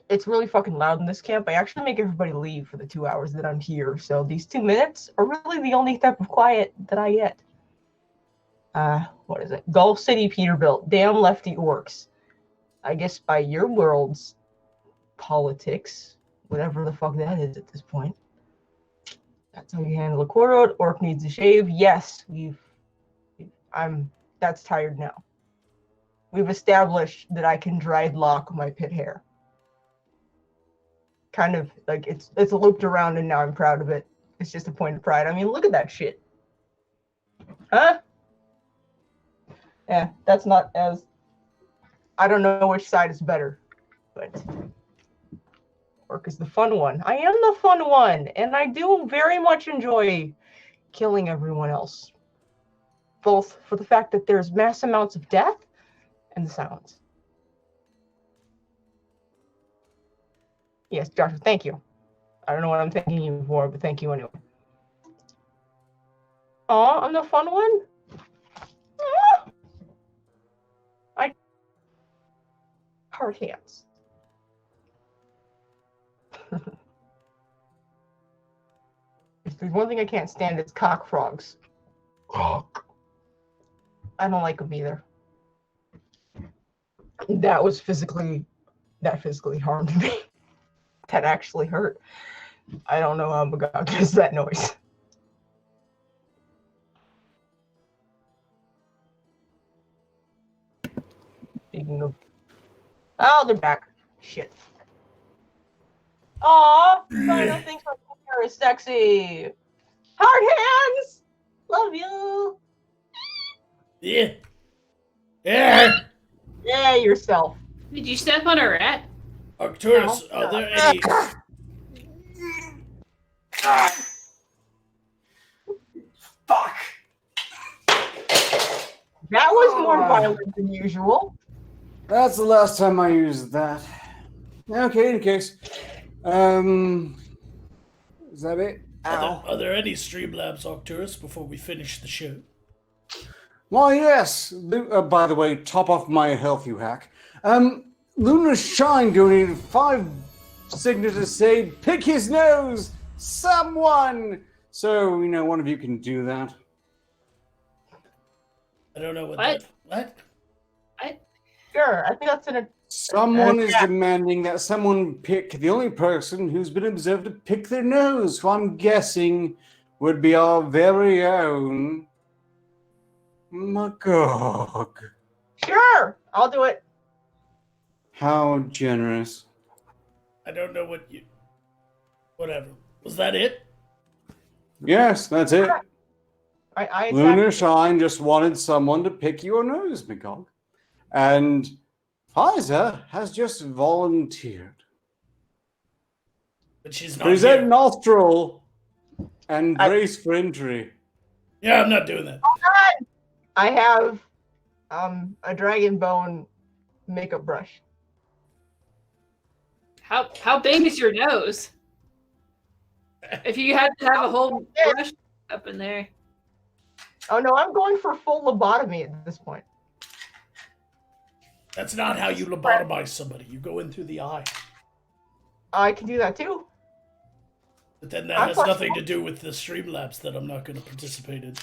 it's really fucking loud in this camp. I actually make everybody leave for the 2 hours that I'm here. So these 2 minutes are really the only type of quiet that I get. What is it? Gulf City Peterbilt. Damn lefty orcs. I guess by your world's politics, whatever the fuck that is at this point. That's how you handle a quarter. Orc needs a shave. Yes, that's tired now. We've established that I can dreadlock my pit hair. Kind of like it's looped around and now I'm proud of it. It's just a point of pride. I mean, look at that shit. Huh? Yeah, that's not as... I don't know which side is better, but... Orc is the fun one. I am the fun one, and I do very much enjoy killing everyone else. Both for the fact that there's mass amounts of death and the silence. Yes, Joshua, thank you. I don't know what I'm thanking you for, but thank you anyway. Aw, I'm the fun one? Aw. Hard hands. If there's one thing I can't stand, it's cock frogs. I don't like them either. That was physically that physically harmed me. That actually hurt. I don't know how Magog does that noise. Speaking of... Oh, they're back. Shit. Aw, final things for Peter is sexy. Hard hands! Love you! Yeah. Yeah. Yeah, yourself. Did you step on a rat? Arcturus, are there any... Fuck! That was more violent than usual. That's the last time I used that. Okay, in case. Is that it? Ow. Are there any Streamlabs, Arcturus, before we finish the show? Why, yes. By the way, top off my health, you hack. Lunar Shine donated 5 signatures to say, pick his nose, someone. So, one of you can do that. I don't know what What? What? Sure, I think that's in a... Someone is demanding that someone pick the only person who's been observed to pick their nose, who I'm guessing would be our very own Magog. Sure, I'll do it. How generous. I don't know what you... Whatever. Was that it? Yes, that's it. I Lunar Shine just wanted someone to pick your nose, Magog. And Pfizer has just volunteered. But she's not Present here. nostril and brace for entry. Yeah, I'm not doing that. I have a dragon bone makeup brush. How big is your nose? If you had to have a whole brush up in there. Oh no, I'm going for full lobotomy at this point. That's not how you lobotomize somebody. You go in through the eye. I can do that too. But then that has nothing to do with the Streamlabs that I'm not going to participate in.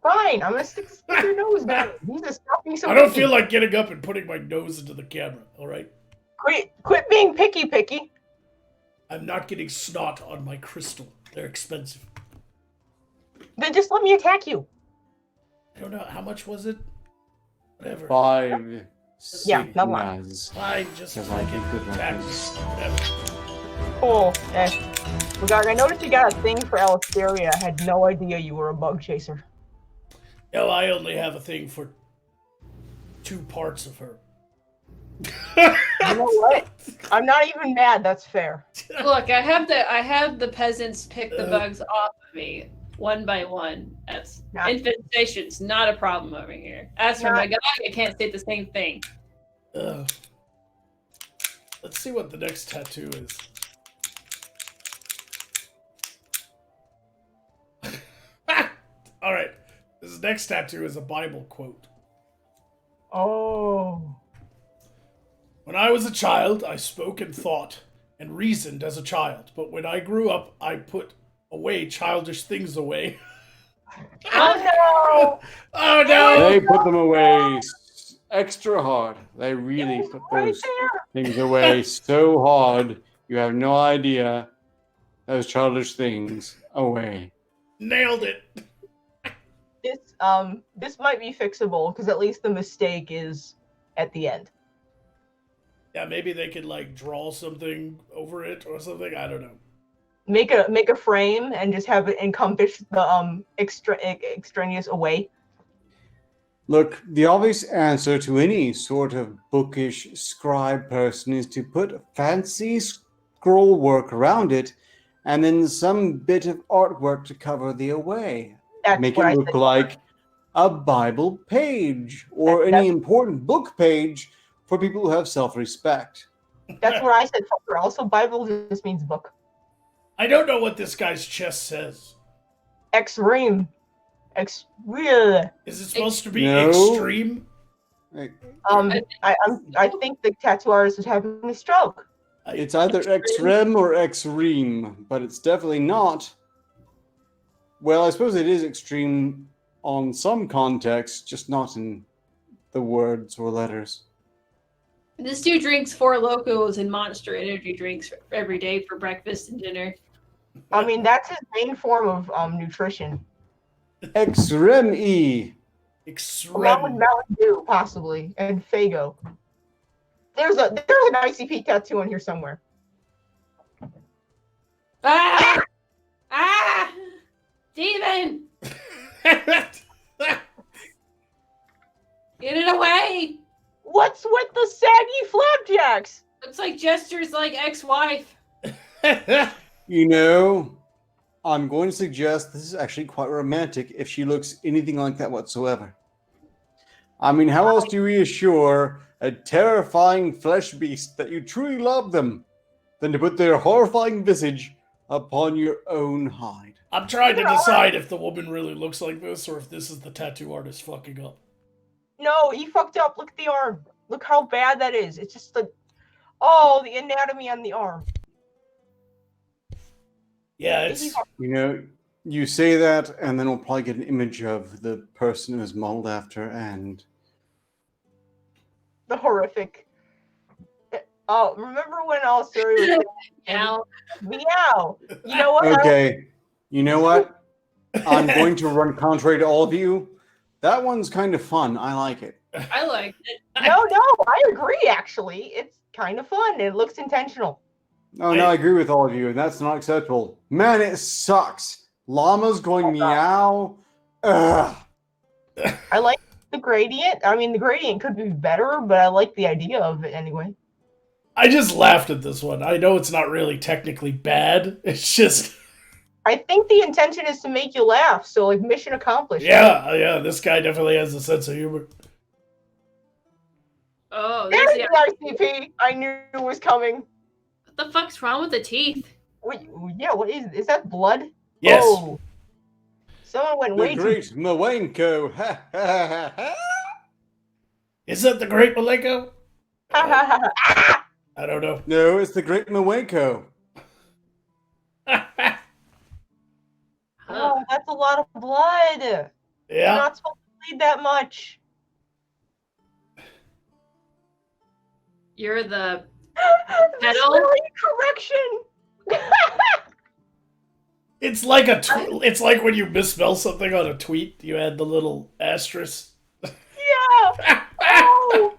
Fine, I'm gonna stick your nose down. You just stop being so I don't picky. feel like getting up and putting my nose into the camera, alright? Quit being picky. I'm not getting snot on my crystal. They're expensive. Then just let me attack you. I don't know. How much was it? Whatever. 5 Yeah, not one. sigmas. Fine, just Because I fucking can good attack me. records. Whatever. Cool. Magog, I noticed you got a thing for Alisteria. I had no idea you were a bug chaser. No, I only have a thing for 2 parts of her. You know what? I'm not even mad. That's fair. Look, I have the peasants pick the bugs off of me one by one. That's infestation's not a problem over here. As for my god, I can't say the same thing. Let's see what the next tattoo is. All right, this next tattoo is a Bible quote. Oh. When I was a child, I spoke and thought and reasoned as a child, but when I grew up, I put away childish things away. Oh no! Oh no! They put them away extra hard. They really put those things away so hard. You have no idea. Those childish things away. Nailed it. This might be fixable because at least the mistake is at the end. Yeah, maybe they could like draw something over it or something. I don't know. Make a frame and just have it encompass the extraneous away. Look, the obvious answer to any sort of bookish scribe person is to put fancy scroll work around it and then some bit of artwork to cover the away. That's Make what it I look said. like a Bible page or any important book page for people who have self-respect. That's what I said. Fucker. Also, Bible just means book. I don't know what this guy's chest says. Extreme. Real. Is it supposed to be No. extreme? I think the tattoo artist is having a stroke. It's either extreme or extreme, but it's definitely not. Well, I suppose it is extreme on some contexts, just not in the words or letters. This dude drinks Four Locos and Monster Energy drinks every day for breakfast and dinner. I mean, that's his main form of nutrition. Extreme-E. Along with Extreme. Mountain Dew, possibly, and Fago. There's an ICP tattoo on here somewhere. Ah! Ah! Steven! Get it away! What's with the saggy flapjacks? Looks like Jester's like ex-wife. You know, I'm going to suggest this is actually quite romantic if she looks anything like that whatsoever. I mean, how else do you reassure a terrifying flesh beast that you truly love them than to put their horrifying visage upon your own hide? I'm trying to decide if the woman really looks like this or if this is the tattoo artist fucking up. No, he fucked up. Look at the arm. Look how bad that is. It's just the anatomy on the arm. Yeah, it's You know, you say that, and then we'll probably get an image of the person who is modeled after, and The horrific. Oh, remember when Siri was Now, meow? You know what? okay. You know what? I'm going to run contrary to all of you. That one's kind of fun. I like it. I like it. No, I agree. Actually, it's kind of fun. It looks intentional. Oh, no, I agree with all of you, and that's not acceptable. Man, it sucks. Llamas going meow. Ugh. I like the gradient. I mean, the gradient could be better, but I like the idea of it anyway. I just laughed at this one. I know it's not really technically bad. It's just I think the intention is to make you laugh. So, like, mission accomplished. yeah, this guy definitely has a sense of humor. Oh, There's there's the, the ICP. I knew it was coming. what the fuck's wrong with the teeth? Wait, yeah, what is that blood? Yes. Oh. Someone went The way too. great Mawenko. Ha ha ha ha. Is that the Great Malenko? Ha ha ha ha. I don't know. No, it's the great Mawenko. Oh, that's a lot of blood. You're Yeah. not supposed to bleed that much. You're the This Pedal? really correction. It's like it's like when you misspell something on a tweet, you add the little asterisk. Yeah. Oh.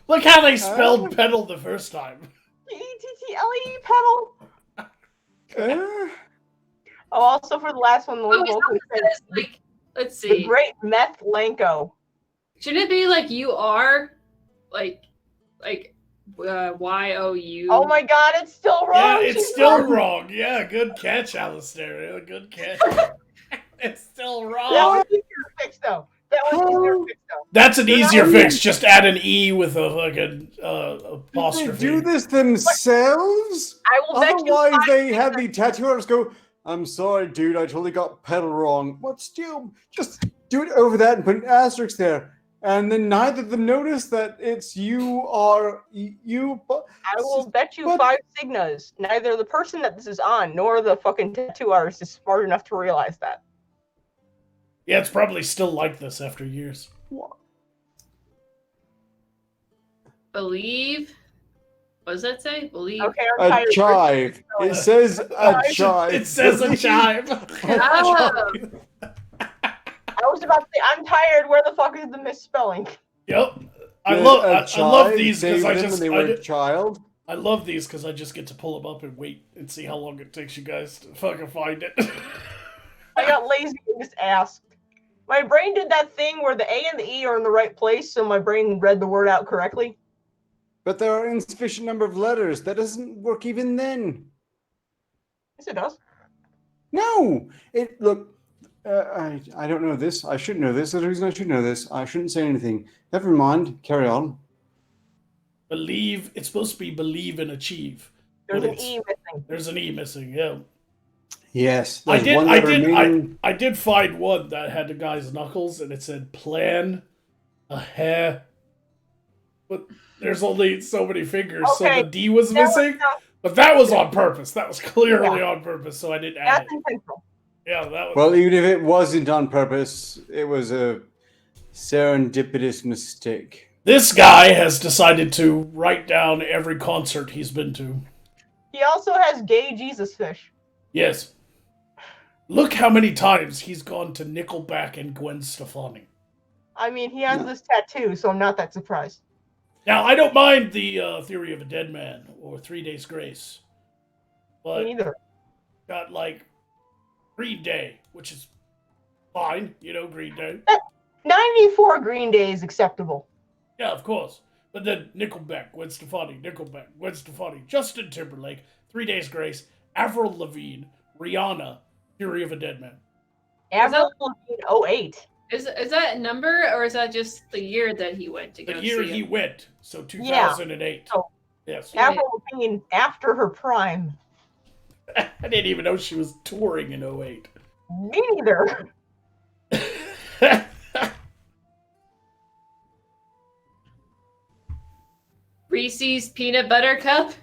Look how they spelled pedal the first time. ETTLE pedal. Uh, Oh, also for the last one, the Oh, Lord is that Vulcan what said, it is? Like, let's the see. great meth Lanko. Shouldn't it be like you are, like YOU? Oh my god, it's still Yeah, wrong. it's She's still wrong. wrong. Yeah, good catch, Alistair. Yeah, good catch. It's still That wrong. was easier to fix though. That's an They're not easier even- fix. Just add an E with a fucking They apostrophe. do this themselves? I will bet you Otherwise, 5 they have the tattoo artists go, I'm sorry, dude, I totally got pedal wrong. But still, just do it over that and put an asterisk there. And then neither of them notice that it's you or you. But I will bet you But- 5 signas. Neither the person that this is on nor the fucking tattoo artist is smart enough to realize that. Yeah, it's probably still like this after years. Believe. What does that say? Believe. Okay, a I'm tired. chive. It says a chive. It says a chive. Oh. I was about to say, I'm tired. Where the fuck is the misspelling? Yep. I There's love a I love chive, these because saved I them just when they were a child. I love these because I just get to pull them up and wait and see how long it takes you guys to fucking find it. I got lazy and just asked. My brain did that thing where the A and the E are in the right place, so my brain read the word out correctly. But there are insufficient number of letters. That doesn't work even then. Yes, it does. No! I don't know this. I should know this. There's a reason I should know this. I shouldn't say anything. Never mind. Carry on. Believe, it's supposed to be believe and achieve. There's but an it's- E missing. There's an E missing, yeah. Yes. I there's one letter missing. did find one that had the guy's knuckles and it said plan a hair. But there's only so many fingers, Okay, so the D was That was missing. not- But that was on purpose. That was clearly on purpose, so I didn't add That's it. intentional. Yeah, that was Well, even if it wasn't on purpose, it was a serendipitous mistake. This guy has decided to write down every concert he's been to. He also has gay Jesus fish. Yes. Look how many times he's gone to Nickelback and Gwen Stefani. I mean, he has this tattoo, so I'm not that surprised. Now, I don't mind the Theory of a Dead Man or 3 Days Grace. But Me neither. got, like, Green Day, which is fine. You know, Green Day. 94 Green Day is acceptable. Yeah, of course. But then Nickelback, Gwen Stefani, Nickelback, Gwen Stefani, Justin Timberlake, 3 Days Grace, Avril Lavigne, Rihanna, Theory of a Dead Man. Avril Lavigne 08. Is that a number, or is that just the year that he went to go The year see he him? went, so 2008. Oh. Yes. Avril Lavigne after her prime. I didn't even know she was touring in 08. Me neither. Reese's Peanut Butter Cup?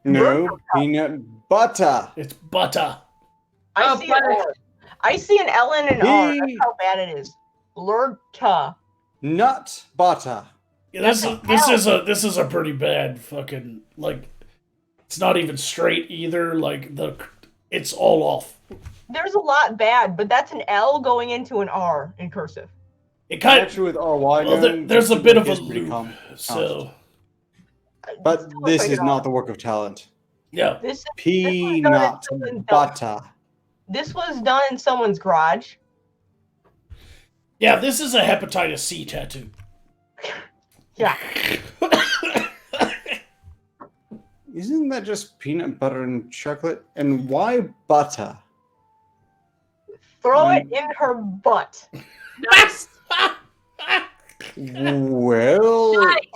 No, peanut butter. It's butter. I see an L and an R. That's how bad it is. Blurta. Nut butter. Yeah, this is a pretty bad fucking, like, it's not even straight either. Like, it's all off. There's a lot bad, but that's an L going into an R in cursive. It kind of, Actually, with RY, well, there's a bit of a loop, so. But this is not the work of talent. Yeah. Peanut butter. This was done in someone's garage. Yeah, this is a hepatitis C tattoo. Yeah. Isn't that just peanut butter and chocolate? And why butter? Throw it in her butt. Nice. Well, Nice.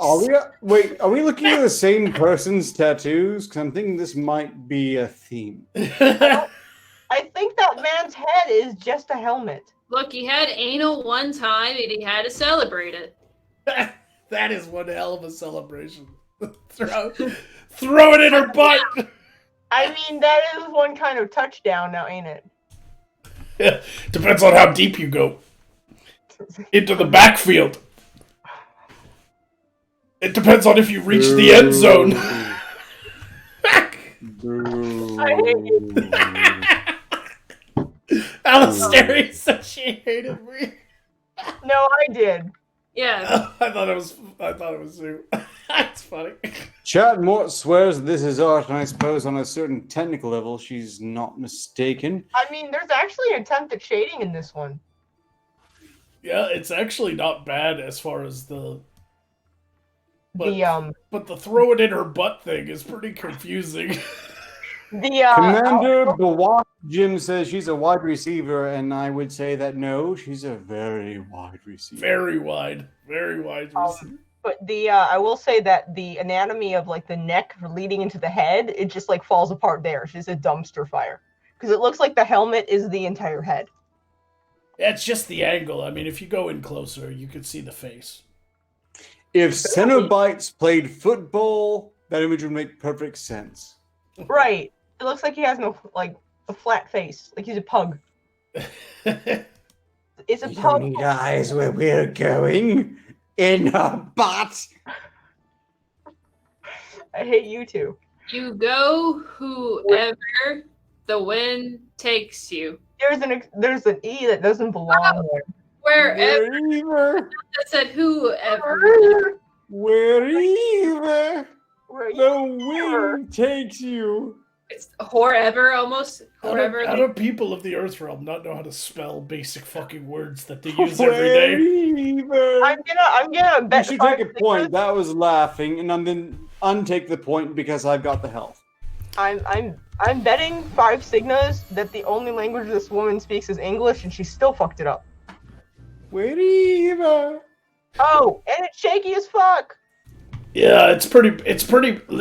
are we looking at the same person's tattoos? Because I'm thinking this might be a theme. I think that man's head is just a helmet. Look, he had anal one time, and he had to celebrate it. That is one hell of a celebration. throw it in her butt. I mean, that is one kind of touchdown now, ain't it? Yeah, depends on how deep you go. Into the backfield. It depends on if you reach the end zone. I hate you. Alistair said she hated me. No, I did. Yeah. I thought it was Sue. That's funny. Chad Mort swears this is art, and I suppose on a certain technical level, she's not mistaken. I mean, there's actually an attempt at shading in this one. Yeah, it's actually not bad as far as the. But the throw it in her butt thing is pretty confusing. Commander Bawak Jim says she's a wide receiver, and I would say that no, she's a very wide receiver. Very wide receiver. But I will say that the anatomy of like the neck leading into the head, it just like falls apart there. She's a dumpster fire because it looks like the helmet is the entire head. Yeah, it's just the angle. I mean, if you go in closer, you could see the face. If Cenobites played football, that image would make perfect sense. Right. It looks like he has no like a flat face, like he's a pug. It's a pug. You need eyes where we're going. In her butt. I hate you two. You go whoever the wind takes you. There's an E that doesn't belong there. Wherever. That said whoever. Wherever the wind takes you. It's whorever almost. Whorever. How do people of the Earth realm not know how to spell basic fucking words that they use every day? I'm gonna bet. You should take a point. That was laughing, and then untake the point because I've got the health. I'm betting 5 signas that the only language this woman speaks is English, and she still fucked it up. Wherever. Oh, and it's shaky as fuck. Yeah, it's pretty,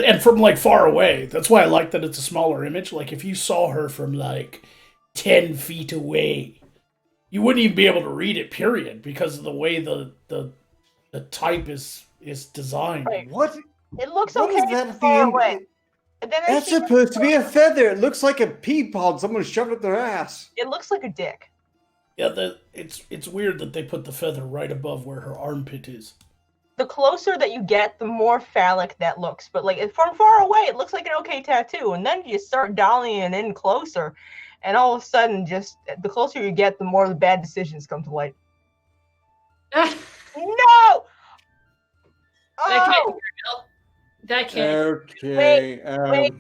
and from like far away. That's why I like that it's a smaller image. Like if you saw her from like 10 feet away, you wouldn't even be able to read it. Period, because of the way the type is designed. Right. What? It looks What okay is that from far thing? away. And then That's supposed to be a feather. It looks like a pea pod someone shoved up their ass. It looks like a dick. Yeah, it's weird that they put the feather right above where her armpit is. the closer that you get, the more phallic that looks. But like from far away, it looks like an okay tattoo, and then you start dollying in closer, and all of a sudden, just the closer you get, the more the bad decisions come to light. No! That can't be Oh! real. That can't. Okay. Wait.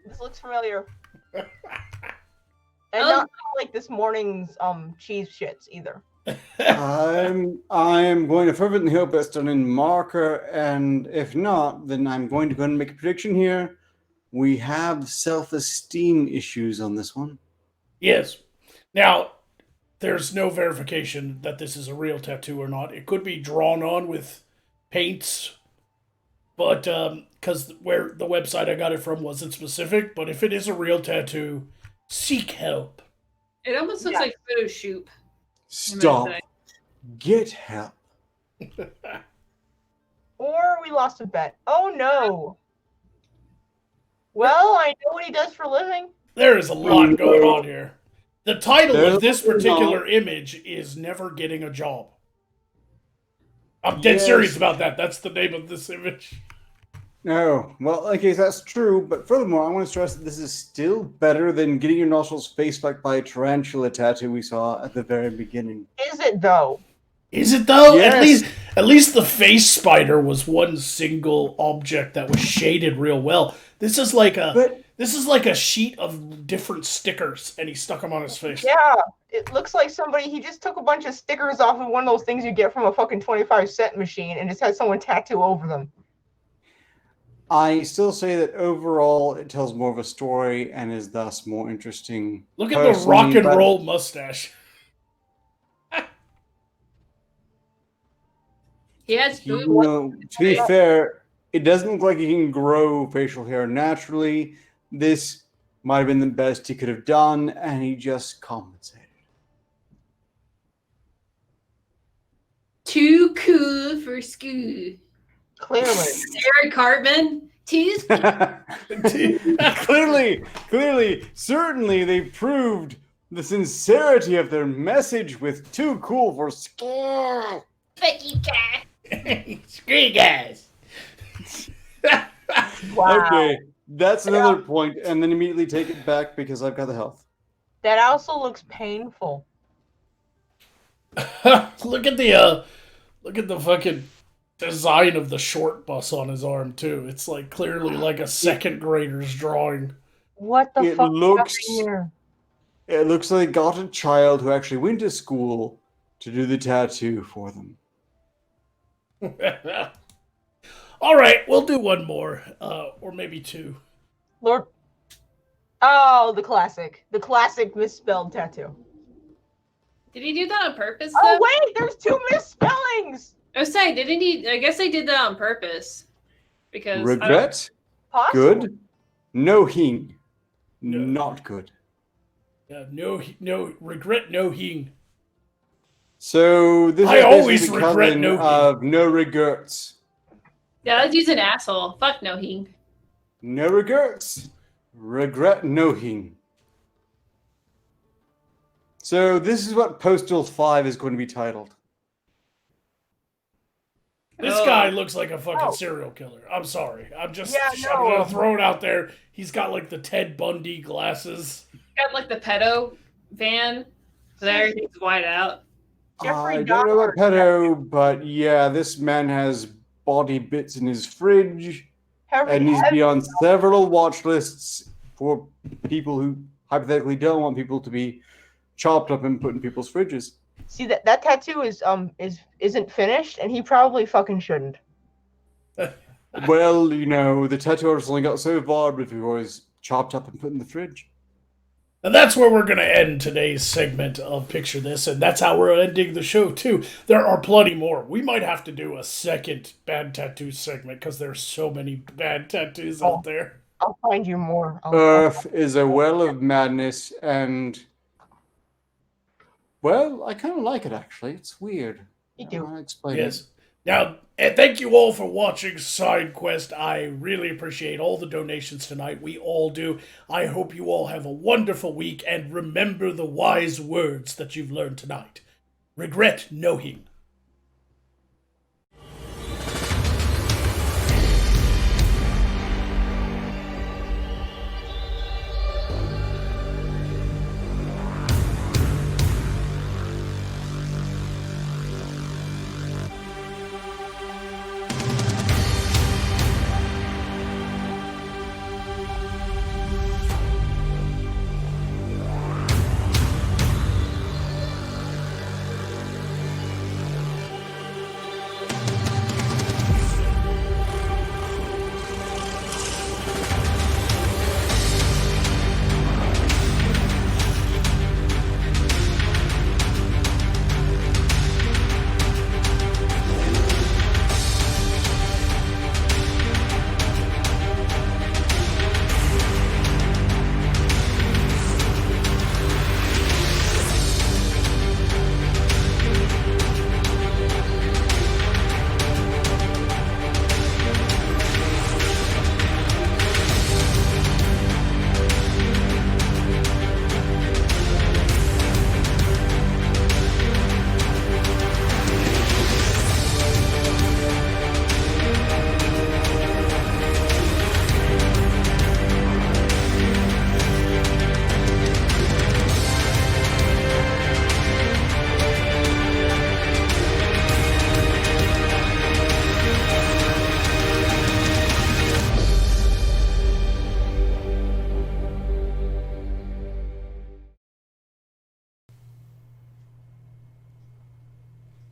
This looks familiar. And not like this morning's cheese shits either. I'm going to fervently hope it's done in marker, and if not, then I'm going to go and make a prediction here. We have self-esteem issues on this one. Yes. Now, there's no verification that this is a real tattoo or not. It could be drawn on with paints, but because where the website I got it from wasn't specific. But if it is a real tattoo, seek help. It almost looks like Photoshop. Stop. Get help. Or we lost a bet. Oh no. Well, I know what he does for a living. There is a lot going on here. The title of this particular image is Never Getting a Job. I'm dead serious about that. That's the name of this image. No. Well, okay, that's true, but furthermore, I want to stress that this is still better than getting your nostrils face-fucked by a tarantula tattoo we saw at the very beginning. Is it though? Is it though? Yes. At least the face spider was one single object that was shaded real well. This is like a sheet of different stickers, and he stuck them on his face. Yeah, it looks like he just took a bunch of stickers off of one of those things you get from a fucking 25-cent machine and just had someone tattoo over them. I still say that overall it tells more of a story and is thus more interesting. Look at the rock and roll mustache. He has to be fair, it doesn't look like he can grow facial hair naturally. This might have been the best he could have done, and he just compensated. Too cool for school. Clearly. Sarah Cartman. Clearly, certainly they proved the sincerity of their message with too cool for school. Fuck you, cat. Screw you guys. Wow. Okay, that's another point, and then immediately take it back because I've got the health. That also looks painful. Look at the fucking design of the short bus on his arm too. It's like clearly like a second grader's drawing. What the fuck looks, is happening here? It looks like they got a child who actually went to school to do the tattoo for them. All right, we'll do one more, or maybe two. Lord. Oh, the classic misspelled tattoo. Did he do that on purpose? Oh though? wait, there's two misspellings. I was saying, didn't he? I guess they did that on purpose because Regret, good. No hing, not good. No regret, no hing. So this I is always basically regret cousin no of no regrets. Yeah, he's an asshole. Fuck no hing. No regrets. Regret no hing. So this is what Postal 5 is going to be titled. This guy looks like a fucking serial killer. I'm sorry. I'm gonna throw it out there. He's got like the Ted Bundy glasses. Got like the pedo van, so everything's white out. I don't know about pedo, but yeah, this man has body bits in his fridge and needs to be on several watch lists for people who hypothetically don't want people to be chopped up and put in people's fridges. See that tattoo isn't finished, and he probably fucking shouldn't. Well, you know, the tattoo artist only got so far before he was chopped up and put in the fridge. And that's where we're going to end today's segment of Picture This, and that's how we're ending the show, too. There are plenty more. We might have to do a second bad tattoo segment, because there's so many bad tattoos out there. I'll find you more. Earth is a well of madness, and... well, I kind of like it, actually. It's weird. You do. I'll explain Yes. it. Now, thank you all for watching Side Quest. I really appreciate all the donations tonight. We all do. I hope you all have a wonderful week, and remember the wise words that you've learned tonight. Regret no hing.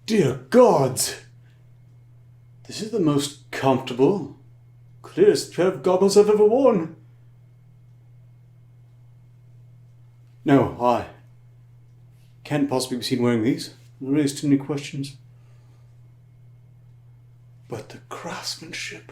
dear gods! This is the most comfortable, clearest pair of goggles I've ever worn. No, I can't possibly be seen wearing these. Raise too many questions. But the craftsmanship.